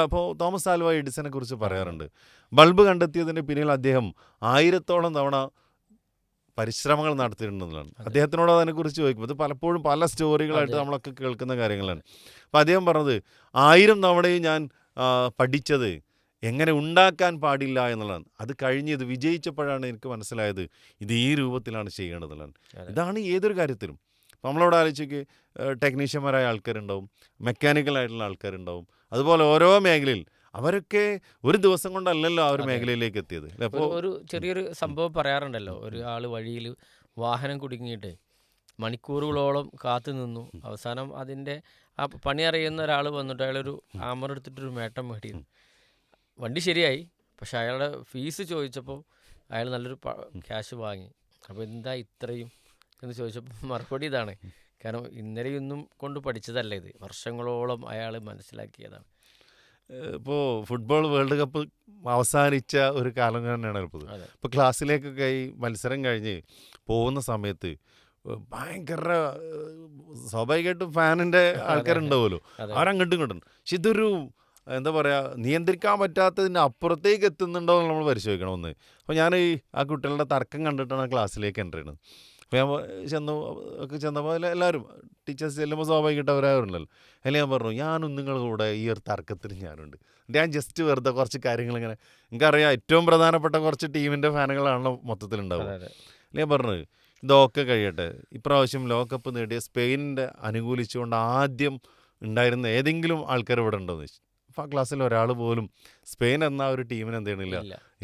S1: ഇപ്പോൾ തോമസ് ആൽവ എഡിസനെ കുറിച്ച് പറയാറുണ്ട്, ബൾബ് കണ്ടെത്തിയതിന് പിന്നിൽ അദ്ദേഹം 1000ഓളം തവണ പരിശ്രമങ്ങൾ നടത്തിയിട്ടുണ്ടെന്നുള്ളതാണ്. അദ്ദേഹത്തിനോട് അതിനെക്കുറിച്ച് ചോദിക്കുമ്പോൾ ഇത് പലപ്പോഴും പല സ്റ്റോറികളായിട്ട് നമ്മളൊക്കെ കേൾക്കുന്ന കാര്യങ്ങളാണ്. അപ്പോൾ അദ്ദേഹം പറഞ്ഞത് 1000 തവണയും ഞാൻ പഠിച്ചത് എങ്ങനെ ഉണ്ടാക്കാൻ പാടില്ല എന്നുള്ളതാണ്. അത് കഴിഞ്ഞ് ഇത് വിജയിച്ചപ്പോഴാണ് എനിക്ക് മനസ്സിലായത് ഇത് ഈ രൂപത്തിലാണ് ചെയ്യേണ്ടതെന്നുള്ളതാണ്. ഇതാണ് ഏതൊരു കാര്യത്തിലും. അപ്പോൾ നമ്മളവിടെ ആലോചിക്ക്, ടെക്നീഷ്യന്മാരായ ആൾക്കാരുണ്ടാവും, മെക്കാനിക്കലായിട്ടുള്ള ആൾക്കാരുണ്ടാവും, അതുപോലെ ഓരോ മേഖലയിൽ അവരൊക്കെ ഒരു ദിവസം കൊണ്ടല്ലല്ലോ ആ ഒരു മേഖലയിലേക്ക് എത്തിയത്.
S2: അപ്പോൾ ഒരു ചെറിയൊരു സംഭവം പറയാറുണ്ടല്ലോ, ഒരു ആൾ വഴിയിൽ വാഹനം കുടുങ്ങിയിട്ട് മണിക്കൂറുകളോളം കാത്തു നിന്നു, അവസാനം അതിൻ്റെ ആ പണി അറിയുന്ന ഒരാൾ വന്നിട്ട് അയാളൊരു ആമർ എടുത്തിട്ടൊരു മേട്ടം മേടിയിരുന്നു. വണ്ടി ശരിയായി, പക്ഷെ അയാളുടെ ഫീസ് ചോദിച്ചപ്പോൾ അയാൾ നല്ലൊരു ക്യാഷ് വാങ്ങി. അപ്പോൾ എന്താ ഇത്രയും എന്ന് ചോദിച്ചപ്പോൾ മറുപടി ഇതാണ്, കാരണം ഇന്നലെയൊന്നും കൊണ്ട് പഠിച്ചതല്ല, ഇത് വർഷങ്ങളോളം അയാൾ മനസ്സിലാക്കിയതാണ്.
S1: ഇപ്പോൾ ഫുട്ബോൾ വേൾഡ് കപ്പ് അവസാനിച്ച ഒരു കാലം തന്നെയാണ് ഇപ്പോൾ. ഇപ്പോൾ ക്ലാസ്സിലേക്കൊക്കെ ഈ മത്സരം കഴിഞ്ഞ് പോകുന്ന സമയത്ത് ഭയങ്കര സ്വാഭാവികമായിട്ടും ഫാനിൻ്റെ ആൾക്കാരുണ്ടാവുമല്ലോ, അവരങ്ങോട്ടും ഇങ്ങോട്ടും. പക്ഷെ ഇതൊരു എന്താ പറയുക, നിയന്ത്രിക്കാൻ പറ്റാത്തതിൻ്റെ അപ്പുറത്തേക്ക് എത്തുന്നുണ്ടോ എന്ന് നമ്മൾ പരിശോധിക്കണം ഒന്ന്. അപ്പോൾ ഞാൻ ആ കുട്ടികളുടെ തർക്കം കണ്ടിട്ടാണ് ക്ലാസ്സിലേക്ക് എൻ്റർ ചെയ്യുന്നത്. അപ്പോൾ ഞാൻ ചെന്നപ്പോൾ എല്ലാവരും ടീച്ചേഴ്സ് ചെല്ലുമ്പോൾ സ്വാഭാവികമായിട്ട് അവരാറുണ്ടല്ലോ. അതിൽ ഞാൻ പറഞ്ഞു, ഞാനും നിങ്ങളുടെ കൂടെ ഈ ഒരു തർക്കത്തിന് ഞാനുണ്ട്. ഞാൻ ജസ്റ്റ് വെറുതെ കുറച്ച് കാര്യങ്ങളിങ്ങനെ, എനിക്കറിയാം ഏറ്റവും പ്രധാനപ്പെട്ട കുറച്ച് ടീമിൻ്റെ ഫാനുകളാണല്ലോ മൊത്തത്തിലുണ്ടാവുക. അല്ലെങ്കിൽ ഞാൻ പറഞ്ഞത് ഇതൊക്കെ കഴിയട്ടെ, ഇപ്രാവശ്യം ലോകകപ്പ് നേടിയ സ്പെയിനിൻ്റെ അനുകൂലിച്ചുകൊണ്ട് ആദ്യം ഉണ്ടായിരുന്ന ഏതെങ്കിലും ആൾക്കാർ ഇവിടെ ഉണ്ടോ എന്ന് ചോദിച്ചു. അപ്പോൾ ആ ക്ലാസ്സിൽ ഒരാൾ പോലും സ്പെയിൻ എന്ന ഒരു ടീമിന് എന്ത് ചെയ്യണില്ല,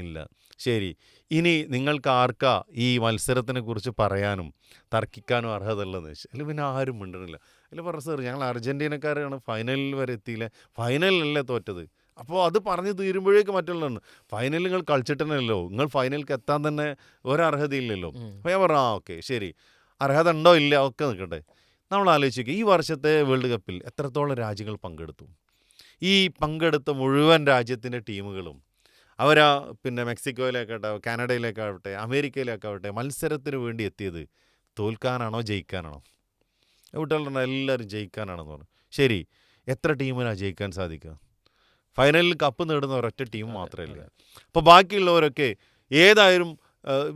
S1: ഇല്ല. ശരി, ഇനി നിങ്ങൾക്ക് ആർക്കാ ഈ മത്സരത്തിനെ കുറിച്ച് പറയാനും തർക്കിക്കാനും അർഹത ഉള്ളതെന്ന് വെച്ചാൽ അതിൽ പിന്നെ ആരും മിണ്ടണില്ല. അതിൽ പറഞ്ഞു, സാർ ഞങ്ങൾ അർജൻറ്റീനക്കാരാണ്, ഫൈനലിൽ വരെ എത്തിയില്ല. ഫൈനലിലല്ലേ തോറ്റത്, അപ്പോൾ അത് പറഞ്ഞ് തീരുമ്പോഴേക്ക് മറ്റുള്ളതാണ് ഫൈനലിൽ നിങ്ങൾ കളിച്ചിട്ടല്ലോ, നിങ്ങൾ ഫൈനലിലേക്ക് എത്താൻ തന്നെ ഒരർഹതയില്ലല്ലോ. അപ്പോൾ ഞാൻ പറഞ്ഞു ഓക്കെ ശരി, അർഹത ഉണ്ടോ ഇല്ല ഒക്കെ നിൽക്കട്ടെ. നമ്മൾ ആലോചിക്കുക ഈ വർഷത്തെ വേൾഡ് കപ്പിൽ എത്രത്തോളം രാജ്യങ്ങൾ പങ്കെടുത്തു. ഈ പങ്കെടുത്ത മുഴുവൻ രാജ്യത്തിൻ്റെ ടീമുകളും അവരാ പിന്നെ മെക്സിക്കോയിലേക്കാവട്ടെ, കാനഡയിലേക്കാവട്ടെ, അമേരിക്കയിലേക്കാവട്ടെ മത്സരത്തിന് വേണ്ടി എത്തിയത് തോൽക്കാനാണോ ജയിക്കാനാണോ? കുട്ടികളുടെ എല്ലാവരും ജയിക്കാനാണെന്ന് പറഞ്ഞു. ശരി, എത്ര ടീമിനാണ് ജയിക്കാൻ സാധിക്കുക? ഫൈനലിൽ കപ്പ് നേടുന്ന ഒരൊറ്റ ടീം മാത്രമല്ല. അപ്പോൾ ബാക്കിയുള്ളവരൊക്കെ ഏതായാലും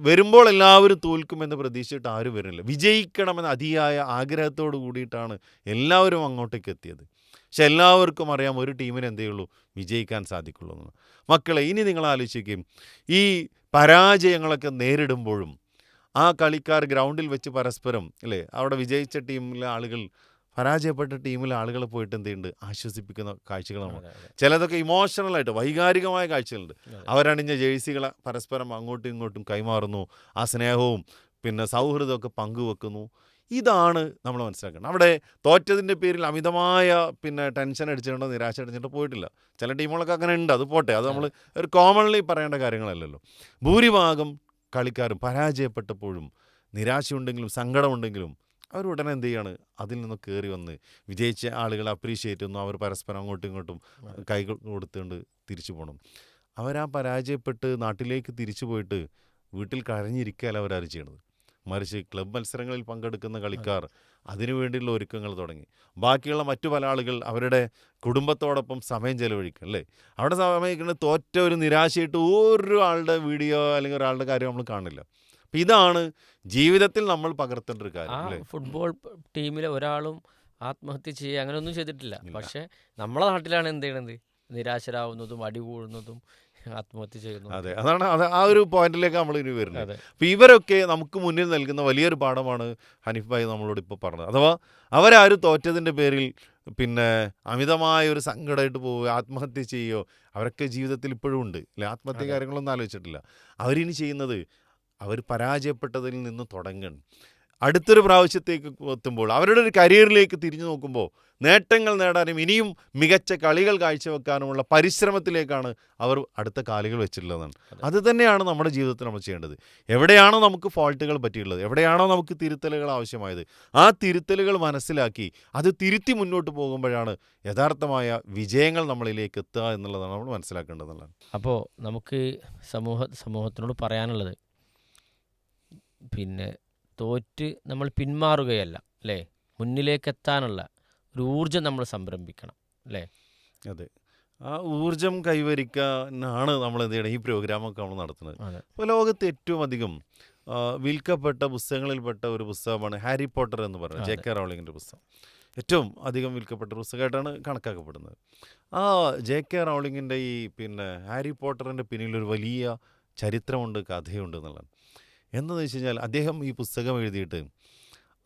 S1: വരുമ്പോൾ എല്ലാവരും തോൽക്കുമെന്ന് പ്രതീക്ഷിച്ചിട്ട് ആരും വരുന്നില്ല. വിജയിക്കണമെന്ന അതിയായ ആഗ്രഹത്തോട് കൂടിയിട്ടാണ് എല്ലാവരും അങ്ങോട്ടേക്ക് എത്തിയത്. പക്ഷെ എല്ലാവർക്കും അറിയാം ഒരു ടീമിന് എന്തേ ഉള്ളൂ, വിജയിക്കാൻ സാധിക്കുള്ളൂ എന്ന്. മക്കളെ, ഇനി നിങ്ങൾ ആലോചിക്കുകയും ഈ പരാജയങ്ങളൊക്കെ നേരിടുമ്പോഴും ആ കളിക്കാർ ഗ്രൗണ്ടിൽ വെച്ച് പരസ്പരം അല്ലേ, അവിടെ വിജയിച്ച ടീമിലെ ആളുകൾ പരാജയപ്പെട്ട ടീമിലെ ആളുകൾ പോയിട്ട് എന്ത് ചെയ്യുന്നുണ്ട്, ആശ്വസിപ്പിക്കുന്ന കാഴ്ചകളാണ്. ചിലതൊക്കെ ഇമോഷണലായിട്ട് വൈകാരികമായ കാഴ്ചകളുണ്ട്. അവരണിഞ്ഞ ജേഴ്സികളെ പരസ്പരം അങ്ങോട്ടും ഇങ്ങോട്ടും കൈമാറുന്നു, ആ സ്നേഹവും പിന്നെ സൗഹൃദമൊക്കെ പങ്കുവെക്കുന്നു. ഇതാണ് നമ്മൾ മനസ്സിലാക്കുന്നത്. അവിടെ തോറ്റതിൻ്റെ പേരിൽ അമിതമായ പിന്നെ ടെൻഷൻ അടിച്ചിട്ടുണ്ടോ നിരാശ അടിച്ചിട്ടോ പോയിട്ടില്ല. ചില ടീമുകളൊക്കെ അങ്ങനെ ഉണ്ട്, അത് പോട്ടെ, അത് നമ്മൾ ഒരു കോമൺലി പറയേണ്ട കാര്യങ്ങളല്ലല്ലോ. ഭൂരിഭാഗം കളിക്കാരും പരാജയപ്പെട്ടപ്പോഴും നിരാശയുണ്ടെങ്കിലും സങ്കടമുണ്ടെങ്കിലും അവർ ഉടനെ എന്ത് ചെയ്യാണ്, അതിൽ നിന്ന് കയറി വന്ന് വിജയിച്ച ആളുകളെ അപ്രീഷിയേറ്റ് ചെയ്യുന്നു. അവർ പരസ്പരം അങ്ങോട്ടും ഇങ്ങോട്ടും കൈ കൊടുത്തുകൊണ്ട് തിരിച്ചു പോകണം. അവരാ പരാജയപ്പെട്ട് നാട്ടിലേക്ക് തിരിച്ചു പോയിട്ട് വീട്ടിൽ കരഞ്ഞിരിക്കുകയല്ല അവരാരും ചെയ്യണത്. മറിച്ച് ക്ലബ് മത്സരങ്ങളിൽ പങ്കെടുക്കുന്ന കളിക്കാർ അതിനുവേണ്ടിയുള്ള ഒരുക്കങ്ങൾ തുടങ്ങി. ബാക്കിയുള്ള മറ്റു പല ആളുകൾ അവരുടെ കുടുംബത്തോടൊപ്പം സമയം ചെലവഴിക്കും അല്ലേ. അവിടെ സമയം തോറ്റ ഒരു നിരാശയായിട്ട് ഒരു ആളുടെ വീഡിയോ അല്ലെങ്കിൽ ഒരാളുടെ കാര്യം നമ്മൾ കാണില്ല. അപ്പം ഇതാണ് ജീവിതത്തിൽ നമ്മൾ പകർത്തേണ്ട ഒരു കാര്യം അല്ലേ.
S2: ഫുട്ബോൾ ടീമിലെ ഒരാളും ആത്മഹത്യ ചെയ്യുക അങ്ങനെയൊന്നും ചെയ്തിട്ടില്ല. പക്ഷെ നമ്മളെ നാട്ടിലാണ് എന്ത് ചെയ്യണത്, നിരാശരാകുന്നതും അടികൂടുന്നതും ആത്മഹത്യ ചെയ്യുന്നു.
S1: അതെ, അതാണ് ആ ഒരു പോയിന്റിലേക്ക് നമ്മൾ ഇനി വരുന്നത്. അപ്പോൾ ഇവരൊക്കെ നമുക്ക് മുന്നിൽ നൽകുന്ന വലിയൊരു പാഠമാണ് ഹനീഫ് ഭായി നമ്മളോട് ഇപ്പോൾ പറഞ്ഞത്. അഥവാ അവരാരും തോറ്റതിൻ്റെ പേരിൽ പിന്നെ അമിതമായ ഒരു സങ്കടമായിട്ട് പോവുക, ആത്മഹത്യ ചെയ്യുകയോ, അവരൊക്കെ ജീവിതത്തിൽ ഇപ്പോഴും ഉണ്ട് അല്ലെ, ആത്മഹത്യ കാര്യങ്ങളൊന്നും ആലോചിച്ചിട്ടില്ല. അവരിനി ചെയ്യുന്നത് അവർ പരാജയപ്പെട്ടതിൽ നിന്ന് തുടങ്ങണം. അടുത്തൊരു പ്രാവശ്യത്തേക്ക് എത്തുമ്പോൾ അവരുടെ ഒരു കരിയറിലേക്ക് തിരിഞ്ഞു നോക്കുമ്പോൾ നേട്ടങ്ങൾ നേടാനും ഇനിയും മികച്ച കളികൾ കാഴ്ചവെക്കാനുമുള്ള പരിശ്രമത്തിലേക്കാണ് അവർ അടുത്ത കാലുകൾ വെച്ചിട്ടുള്ളതാണ്. അത് തന്നെയാണ് നമ്മുടെ ജീവിതത്തിൽ നമ്മൾ ചെയ്യേണ്ടത്. എവിടെയാണോ നമുക്ക് ഫോൾട്ടുകൾ പറ്റിയുള്ളത്, എവിടെയാണോ നമുക്ക് തിരുത്തലുകൾ ആവശ്യമായത്, ആ തിരുത്തലുകൾ മനസ്സിലാക്കി അത് തിരുത്തി മുന്നോട്ട് പോകുമ്പോഴാണ് യഥാർത്ഥമായ വിജയങ്ങൾ നമ്മളിലേക്ക് എത്തുക എന്നുള്ളതാണ് നമ്മൾ മനസ്സിലാക്കേണ്ടതെന്നുള്ളതാണ്.
S2: അപ്പോൾ നമുക്ക് സമൂഹത്തിനോട് പറയാനുള്ളത്, പിന്നെ തോറ്റ് നമ്മൾ പിന്മാറുകയല്ല അല്ലേ, മുന്നിലേക്കെത്താനുള്ള ഒരു ഊർജ്ജം നമ്മൾ സംരംഭിക്കണം അല്ലേ.
S1: അതെ, ആ ഊർജ്ജം കൈവരിക്കാനാണ് നമ്മൾ എന്ത് ചെയ്യണം, ഈ പ്രോഗ്രാമൊക്കെ നമ്മൾ നടത്തുന്നത്. അപ്പോൾ ലോകത്ത് ഏറ്റവും അധികം വിൽക്കപ്പെട്ട പുസ്തകങ്ങളിൽപ്പെട്ട ഒരു പുസ്തകമാണ് ഹാരി പോട്ടർ എന്ന് പറയുന്നത്, ജെ.കെ. റൗളിങ്ങിൻ്റെ പുസ്തകം. ഏറ്റവും അധികം വിൽക്കപ്പെട്ട പുസ്തകമായിട്ടാണ് കണക്കാക്കപ്പെടുന്നത്. ആ ജെ.കെ. റൗളിങ്ങിൻ്റെ ഈ പിന്നെ ഹാരി പോട്ടറിൻ്റെ പിന്നിലൊരു വലിയ ചരിത്രമുണ്ട്, കഥയുണ്ട് എന്നുള്ളതാണ്. എന്താണെന്ന് വെച്ച് കഴിഞ്ഞാൽ അദ്ദേഹം ഈ പുസ്തകം എഴുതിയിട്ട്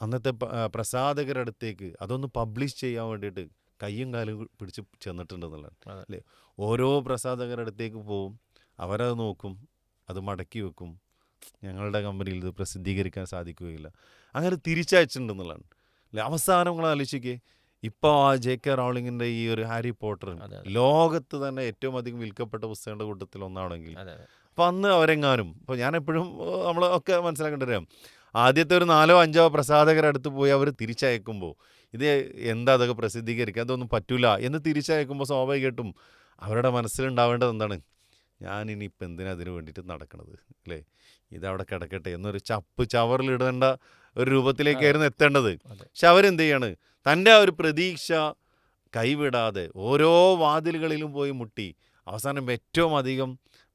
S1: അന്നത്തെ പ്രസാധകരുടെ അടുത്തേക്ക് അതൊന്ന് പബ്ലിഷ് ചെയ്യാൻ വേണ്ടിയിട്ട് കയ്യും കാലും പിടിച്ച് ചെന്നിട്ടുണ്ടെന്നുള്ളതാണ് അല്ലേ. ഓരോ പ്രസാധകരുടെ അടുത്തേക്ക് പോവും, അവരത് നോക്കും, അത് മടക്കി വെക്കും, ഞങ്ങളുടെ കമ്പനിയിൽ ഇത് പ്രസിദ്ധീകരിക്കാൻ സാധിക്കുകയില്ല, അങ്ങനെ തിരിച്ചയച്ചിട്ടുണ്ടെന്നുള്ളതാണ് അല്ലേ. അവസാനം നിങ്ങൾ ആലോചിക്കേ, ഇപ്പോൾ ആ ജെ.കെ. റൗളിങ്ങിൻ്റെ ഈ ഒരു ഹാരി പോട്ടർ ലോകത്ത് തന്നെ ഏറ്റവും അധികം വിൽക്കപ്പെട്ട പുസ്തകങ്ങളുടെ കൂട്ടത്തിൽ ഒന്നാണെങ്കിൽ, അപ്പോൾ അന്ന് അവരെങ്ങാനും, ഇപ്പോൾ ഞാനെപ്പോഴും നമ്മൾ ഒക്കെ മനസ്സിലാക്കേണ്ടി വരാം, ആദ്യത്തെ ഒരു 4-5 പ്രസാധകരുടെ അടുത്ത് പോയി അവർ തിരിച്ചയക്കുമ്പോൾ ഇത് എന്താ അതൊക്കെ പ്രസിദ്ധീകരിക്കുക, അതൊന്നും പറ്റൂല എന്ന് തിരിച്ചയക്കുമ്പോൾ സ്വാഭാവികമായിട്ടും അവരുടെ മനസ്സിലുണ്ടാവേണ്ടത് എന്താണ്, ഞാനിനിയിപ്പോൾ എന്തിനാ അതിന് വേണ്ടിയിട്ട് നടക്കണത് അല്ലേ, ഇതവിടെ കിടക്കട്ടെ എന്നൊരു ചവറിലിടേണ്ട ഒരു രൂപത്തിലേക്കായിരുന്നു എത്തേണ്ടത്. പക്ഷെ അവരെന്ത് ചെയ്യാണ്, തൻ്റെ ആ ഒരു പ്രതീക്ഷ കൈവിടാതെ ഓരോ വാതിലുകളിലും പോയി മുട്ടി അവസാനം ഏറ്റവും അധികം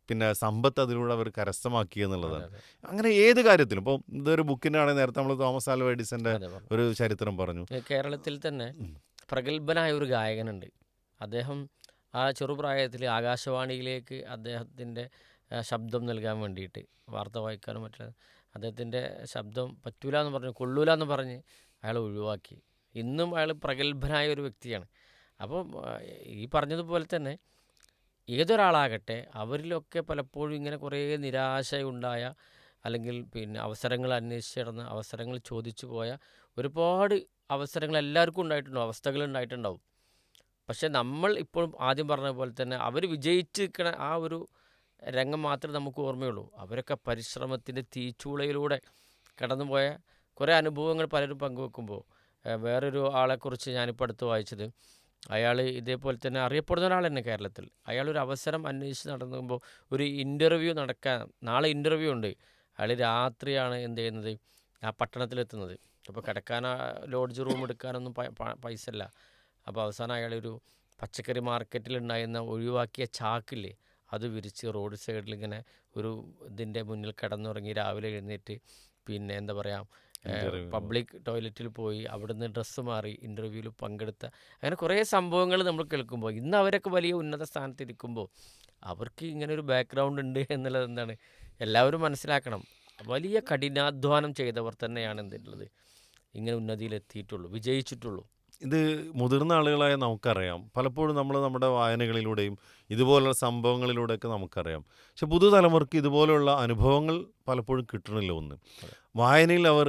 S1: പിന്നെ സമ്പത്ത് അതിലൂടെ അവർ കരസ്ഥമാക്കി എന്നുള്ളതാണ്. അങ്ങനെ ഏത് കാര്യത്തിലും, ഇപ്പോൾ ഇതൊരു ബുക്കിൻ്റെ ആണെങ്കിൽ നേരത്തെ നമ്മൾ തോമസ് ആൽവ എഡിസന്റെ ഒരു ചരിത്രം പറഞ്ഞു.
S2: കേരളത്തിൽ തന്നെ പ്രഗത്ഭനായ ഒരു ഗായകനുണ്ട്. അദ്ദേഹം ആ ചെറുപ്രായത്തിൽ ആകാശവാണിയിലേക്ക് അദ്ദേഹത്തിൻ്റെ ശബ്ദം നൽകാൻ വേണ്ടിയിട്ട്, വാർത്ത വായിക്കാനും മറ്റുള്ള അദ്ദേഹത്തിൻ്റെ ശബ്ദം പറ്റൂല എന്ന് പറഞ്ഞ്, കൊള്ളൂല എന്ന് പറഞ്ഞ് അയാൾ ഒഴിവാക്കി. ഇന്നും അയാൾ പ്രഗത്ഭനായ ഒരു വ്യക്തിയാണ്. അപ്പോൾ ഈ പറഞ്ഞതുപോലെ തന്നെ ഏതൊരാളാകട്ടെ അവരിലൊക്കെ പലപ്പോഴും ഇങ്ങനെ കുറേ നിരാശയുണ്ടായ, അല്ലെങ്കിൽ പിന്നെ അവസരങ്ങൾ അന്വേഷിച്ച് നടന്ന, അവസരങ്ങൾ ചോദിച്ചു പോയ ഒരുപാട് അവസരങ്ങൾ എല്ലാവർക്കും ഉണ്ടായിട്ടുണ്ടാവും, അവസ്ഥകൾ ഉണ്ടായിട്ടുണ്ടാവും. പക്ഷെ നമ്മൾ ഇപ്പോൾ ആദ്യം പറഞ്ഞ പോലെ തന്നെ അവർ വിജയിച്ച് നിൽക്കണ ആ ഒരു രംഗം മാത്രമേ നമുക്ക് ഓർമ്മയുള്ളൂ. അവരൊക്കെ പരിശ്രമത്തിൻ്റെ തീച്ചൂളയിലൂടെ കടന്നുപോയ കുറേ അനുഭവങ്ങൾ പലരും പങ്കുവെക്കുമ്പോൾ വേറൊരു ആളെക്കുറിച്ച് ഞാനിപ്പോൾ അടുത്ത് വായിച്ചത്, അയാൾ ഇതേപോലെ തന്നെ അറിയപ്പെടുന്ന ഒരാൾ തന്നെ കേരളത്തിൽ. അയാളൊരു അവസരം അന്വേഷിച്ച് നടന്നുമ്പോൾ ഒരു ഇൻ്റർവ്യൂ നടക്കാൻ, നാളെ ഇൻ്റർവ്യൂ ഉണ്ട്. അയാൾ രാത്രിയാണ് എന്ത് ചെയ്യുന്നത്, ആ പട്ടണത്തിലെത്തുന്നത്. അപ്പോൾ കിടക്കാൻ ലോഡ്ജ് റൂം എടുക്കാനൊന്നും പൈസ ഇല്ല. അപ്പോൾ അവസാനം അയാളൊരു പച്ചക്കറി മാർക്കറ്റിലുണ്ടായിരുന്ന ഒഴിവാക്കിയ ചാക്കില്ലേ, അത് വിരിച്ച് റോഡ് സൈഡിൽ ഇങ്ങനെ ഒരു ഇതിൻ്റെ മുന്നിൽ കിടന്നുറങ്ങി രാവിലെ എഴുന്നേറ്റ് പിന്നെ എന്താ പറയുക പബ്ലിക് ടോയ്ലറ്റിൽ പോയി അവിടുന്ന് ഡ്രസ്സ് മാറി ഇൻ്റർവ്യൂവിൽ പങ്കെടുത്ത, അങ്ങനെ കുറേ സംഭവങ്ങൾ നമ്മൾ കേൾക്കുമ്പോൾ ഇന്ന് അവരൊക്കെ വലിയ ഉന്നത സ്ഥാനത്തിരിക്കുമ്പോൾ അവർക്ക് ഇങ്ങനെ ഒരു ബാക്ക്ഗ്രൗണ്ട് ഉണ്ട് എന്നുള്ളത് എന്താണ് എല്ലാവരും മനസ്സിലാക്കണം. വലിയ കഠിനാധ്വാനം ചെയ്തവർ തന്നെയാണ് എന്തുള്ളത് ഇങ്ങനെ ഉന്നതിയിലെത്തിയിട്ടുള്ളൂ, വിജയിച്ചിട്ടുള്ളൂ.
S1: ഇത് മുതിർന്ന ആളുകളായ നമുക്കറിയാം. പലപ്പോഴും നമ്മൾ നമ്മുടെ വായനകളിലൂടെയും ഇതുപോലുള്ള സംഭവങ്ങളിലൂടെയൊക്കെ നമുക്കറിയാം. പക്ഷെ പുതുതലമുറയ്ക്ക് ഇതുപോലുള്ള അനുഭവങ്ങൾ പലപ്പോഴും കിട്ടണില്ല. ഒന്ന്, വായനയിൽ അവർ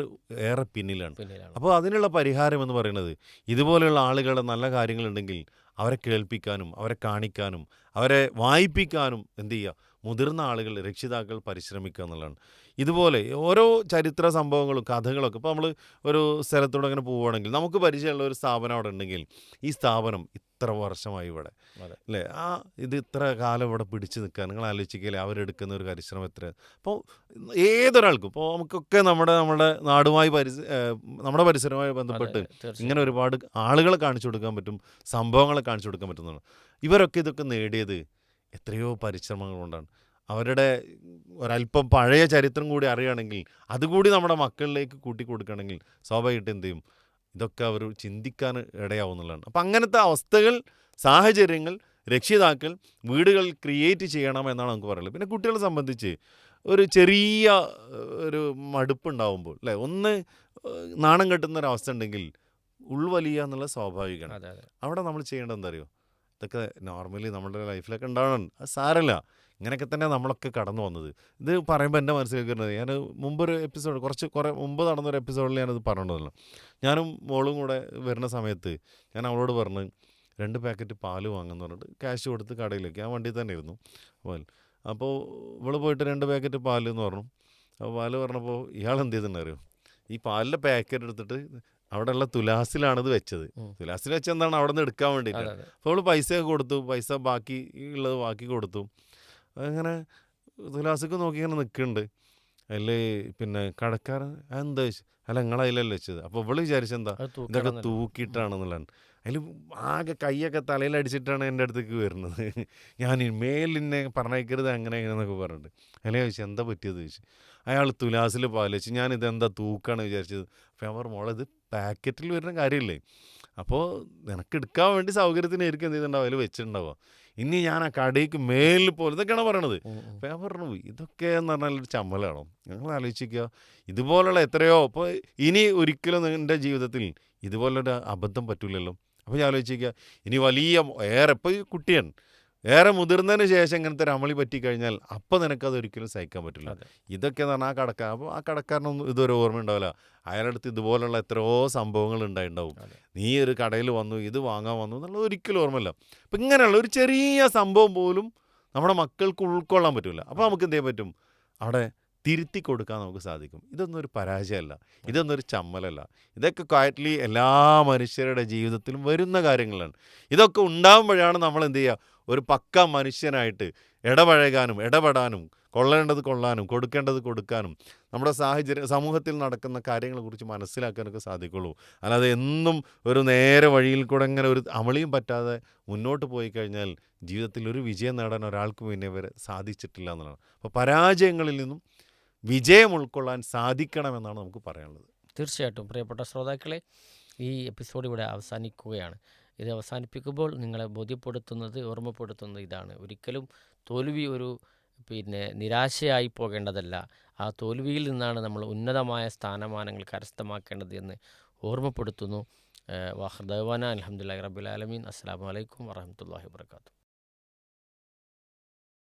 S1: ഏറെ പിന്നിലാണ്. അപ്പോൾ അതിനുള്ള പരിഹാരം എന്ന് പറയുന്നത് ഇതുപോലെയുള്ള ആളുകളുടെ നല്ല കാര്യങ്ങളുണ്ടെങ്കിൽ അവരെ കേൾപ്പിക്കാനും അവരെ കാണിക്കാനും അവരെ വായിപ്പിക്കാനും എന്ത് ചെയ്യുക, മുതിർന്ന ആളുകൾ രക്ഷിതാക്കൾ പരിശ്രമിക്കുക എന്നുള്ളതാണ്. ഇതുപോലെ ഓരോ ചരിത്ര സംഭവങ്ങളും കഥകളൊക്കെ ഇപ്പോൾ നമ്മൾ ഒരു സ്ഥലത്തൂടെ അങ്ങനെ പോവുകയാണെങ്കിൽ നമുക്ക് പരിചയമുള്ള ഒരു സ്ഥാപനം അവിടെ ഉണ്ടെങ്കിൽ ഈ സ്ഥാപനം ഇത്ര വർഷമായി ഇവിടെ അല്ലേ, ഇത് ഇത്ര കാലം ഇവിടെ പിടിച്ചു നിൽക്കാൻ നിങ്ങൾ ആലോചിക്കില്ലേ അവരെടുക്കുന്ന ഒരു പരിശ്രമം എത്ര. അപ്പോൾ ഏതൊരാൾക്കും ഇപ്പോൾ നമുക്കൊക്കെ നമ്മുടെ നാടുമായി നമ്മുടെ പരിസരവുമായി ബന്ധപ്പെട്ട് ഇങ്ങനെ ഒരുപാട് ആളുകളെ കാണിച്ചു കൊടുക്കാൻ പറ്റും, സംഭവങ്ങളെ കാണിച്ചു കൊടുക്കാൻ പറ്റുന്നതാണ്. ഇവരൊക്കെ ഇതൊക്കെ നേടിയത് എത്രയോ പരിശ്രമങ്ങൾ കൊണ്ടാണ്. അവരുടെ ഒരല്പം പഴയ ചരിത്രം കൂടി അറിയുകയാണെങ്കിൽ അതുകൂടി നമ്മുടെ മക്കളിലേക്ക് കൂട്ടി കൊടുക്കുകയാണെങ്കിൽ സ്വാഭാവികമായിട്ട് എന്ത് ചെയ്യും, ഇതൊക്കെ അവർ ചിന്തിക്കാൻ ഇടയാവുന്നുള്ളതാണ്. അപ്പം അങ്ങനത്തെ അവസ്ഥകൾ, സാഹചര്യങ്ങൾ രക്ഷിതാക്കൾ വീടുകളിൽ ക്രിയേറ്റ് ചെയ്യണം എന്നാണ് നമുക്ക് പറയുന്നത്. പിന്നെ കുട്ടികളെ സംബന്ധിച്ച് ഒരു ചെറിയ ഒരു മടുപ്പുണ്ടാവുമ്പോൾ അല്ലേ, ഒന്ന് നാണം കെട്ടുന്നൊരവസ്ഥ ഉണ്ടെങ്കിൽ ഉൾവലിയ എന്നുള്ളത് സ്വാഭാവികമാണ്. അവിടെ നമ്മൾ ചെയ്യേണ്ടത് എന്താ അറിയോ, ഇതൊക്കെ നോർമലി നമ്മുടെ ലൈഫിലൊക്കെ ഉണ്ടാവണം, അത് സാരമില്ല, ഇങ്ങനെയൊക്കെ തന്നെ നമ്മളൊക്കെ കടന്നു വന്നത്. ഇത് പറയുമ്പോൾ എൻ്റെ മനസ്സിലേക്ക് വരുന്നത്, ഞാൻ മുമ്പൊരു എപ്പിസോഡ് കുറേ മുമ്പ് നടന്നൊരു എപ്പിസോഡിൽ ഞാനത് പറഞ്ഞിട്ടുണ്ടല്ലോ. ഞാനും മോളും കൂടെ വരുന്ന സമയത്ത് ഞാൻ അവളോട് പറഞ്ഞ് 2 പാക്കറ്റ് പാല് വാങ്ങുമെന്ന് പറഞ്ഞിട്ട് ക്യാഷ് കൊടുത്ത് കടയിലേക്ക്, ആ വണ്ടിയിൽ തന്നെ ഇരുന്നു പാൽ. അപ്പോൾ ഇവള് പോയിട്ട് 2 പാക്കറ്റ് പാല് എന്ന് പറഞ്ഞു. അപ്പോൾ പാല് പറഞ്ഞപ്പോൾ ഇയാൾ എന്ത് ചെയ്തിട്ടുണ്ടറിയോ, ഈ പാലിൻ്റെ പാക്കറ്റ് എടുത്തിട്ട് അവിടെയുള്ള തുലാസിലാണിത് വെച്ചത്. തുലാസിൽ വെച്ച് എന്താണ് അവിടെ നിന്ന് എടുക്കാൻ വേണ്ടിയിട്ട്. അപ്പോൾ അവൾ പൈസയൊക്കെ കൊടുത്തു, പൈസ ബാക്കി ഉള്ളത് ബാക്കി കൊടുത്തു. അങ്ങനെ തുലാസിക്ക് നോക്കി ഇങ്ങനെ നിൽക്കുന്നുണ്ട്. അതിൽ പിന്നെ കടക്കാരൻ എന്താ അല്ല നിങ്ങളതിലല്ലേ വെച്ചത്. അപ്പോൾ ഇവള് വിചാരിച്ചെന്താ ഇതൊക്കെ തൂക്കിയിട്ടാണെന്നുള്ളതാണ്. അതിൽ ആകെ കൈയൊക്കെ തലയിലടിച്ചിട്ടാണ് എൻ്റെ അടുത്തേക്ക് വരുന്നത്. ഞാൻ മേലിന്നെ പറഞ്ഞേക്കരുത് അങ്ങനെ എങ്ങനെയെന്നൊക്കെ പറഞ്ഞിട്ട്. അതിലെ ചോദിച്ചു എന്താ പറ്റിയത് ചോദിച്ചു. അയാൾ തുലാസിൽ പാല് വെച്ച്, ഞാനിതെന്താ തൂക്കാണ് വിചാരിച്ചത്. അപ്പോൾ അവർ മോളെ ഇത് പാക്കറ്റിൽ വരുന്ന കാര്യമില്ലേ, അപ്പോൾ നിനക്ക് എടുക്കാൻ വേണ്ടി സൗകര്യത്തിനായിരിക്കും എന്ത് ചെയ്തിട്ടുണ്ടാവും അതിൽ വെച്ചിട്ടുണ്ടാവുക. ഇനി ഞാൻ ആ കടയ്ക്ക് മേലിൽ പോലും ഇതൊക്കെയാണ് പറയണത്. അപ്പോൾ ഞാൻ പറഞ്ഞു ഇതൊക്കെ എന്ന് പറഞ്ഞാൽ ഒരു ചമ്മലാണോ, ഞങ്ങൾ ആലോചിക്കുക ഇതുപോലുള്ള എത്രയോ. അപ്പോൾ ഇനി ഒരിക്കലും എൻ്റെ ജീവിതത്തിൽ ഇതുപോലൊരു അബദ്ധം പറ്റില്ലല്ലോ. അപ്പോൾ ഞാൻ ആലോചിക്കുക ഇനി വലിയ ഇപ്പോൾ ഈ കുട്ടിയാണ് ഏറെ മുതിർന്നതിന് ശേഷം ഇങ്ങനത്തെ ഒരു അമളി പറ്റിക്കഴിഞ്ഞാൽ അപ്പോൾ നിനക്കത് ഒരിക്കലും സഹിക്കാൻ പറ്റില്ല. ഇതൊക്കെ എന്ന് പറഞ്ഞാൽ ആ കടക്കാരൻ, അപ്പോൾ ആ കടക്കാരനൊന്നും ഇതൊരു ഓർമ്മ ഉണ്ടാവില്ല. അയാളുടെ ഇതുപോലുള്ള എത്രയോ സംഭവങ്ങൾ ഉണ്ടായിട്ടുണ്ടാവും. നീ ഒരു കടയിൽ വന്നു ഇത് വാങ്ങാൻ വന്നു എന്നുള്ളത് ഒരിക്കലും ഓർമ്മയില്ല. അപ്പം ഇങ്ങനെയുള്ള ഒരു ചെറിയ സംഭവം പോലും നമ്മുടെ മക്കൾക്ക് ഉൾക്കൊള്ളാൻ പറ്റില്ല. അപ്പോൾ നമുക്ക് എന്ത് ചെയ്യാൻ പറ്റും, അവിടെ തിരുത്തി കൊടുക്കാൻ നമുക്ക് സാധിക്കും. ഇതൊന്നും ഒരു പരാജയമല്ല, ഇതൊന്നും ഒരു ചമ്മലല്ല. ഇതൊക്കെ ക്വയറ്റ്ലി എല്ലാ മനുഷ്യരുടെ ജീവിതത്തിലും വരുന്ന കാര്യങ്ങളാണ്. ഇതൊക്കെ ഉണ്ടാകുമ്പോഴാണ് നമ്മൾ എന്ത് ചെയ്യുക, ഒരു പക്ക മനുഷ്യനായിട്ട് ഇടപഴകാനും ഇടപെടാനും കൊള്ളേണ്ടത് കൊള്ളാനും കൊടുക്കേണ്ടത് കൊടുക്കാനും നമ്മുടെ സമൂഹത്തിൽ നടക്കുന്ന കാര്യങ്ങളെക്കുറിച്ച് മനസ്സിലാക്കാനൊക്കെ സാധിക്കുള്ളൂ. അല്ലാതെ എന്നും ഒരു നേരെ വഴിയിൽ കൂടെ ഇങ്ങനെ ഒരു അമളിയും പറ്റാതെ മുന്നോട്ട് പോയി കഴിഞ്ഞാൽ ജീവിതത്തിൽ ഒരു വിജയം നേടാൻ ഒരാൾക്കും പിന്നെ വരെ സാധിച്ചിട്ടില്ല എന്നുള്ളതാണ്. അപ്പോൾ പരാജയങ്ങളിൽ നിന്നും വിജയം ഉൾക്കൊള്ളാൻ സാധിക്കണമെന്നാണ് നമുക്ക് പറയാനുള്ളത്.
S2: തീർച്ചയായിട്ടും പ്രിയപ്പെട്ട ശ്രോതാക്കളെ, ഈ എപ്പിസോഡ് ഇവിടെ അവസാനിക്കുകയാണ്. ഇത് അവസാനിപ്പിക്കുമ്പോൾ നിങ്ങളെ ബോധ്യപ്പെടുത്തുന്നത്, ഓർമ്മപ്പെടുത്തുന്നത് ഇതാണ്: ഒരിക്കലും തോൽവി ഒരു നിരാശയായി പോകേണ്ടതല്ല. ആ തോൽവിയിൽ നിന്നാണ് നമ്മൾ ഉന്നതമായ സ്ഥാനമാനങ്ങൾ കരസ്ഥമാക്കേണ്ടത് എന്ന് ഓർമ്മപ്പെടുത്തുന്നു. വാഹൃദവാന അൽഹംദുലില്ലാഹി റബ്ബിൽ ആലമീൻ. അസ്സലാമു അലൈക്കും വറഹ്മത്തുള്ളാഹി വബറകാതുഹു.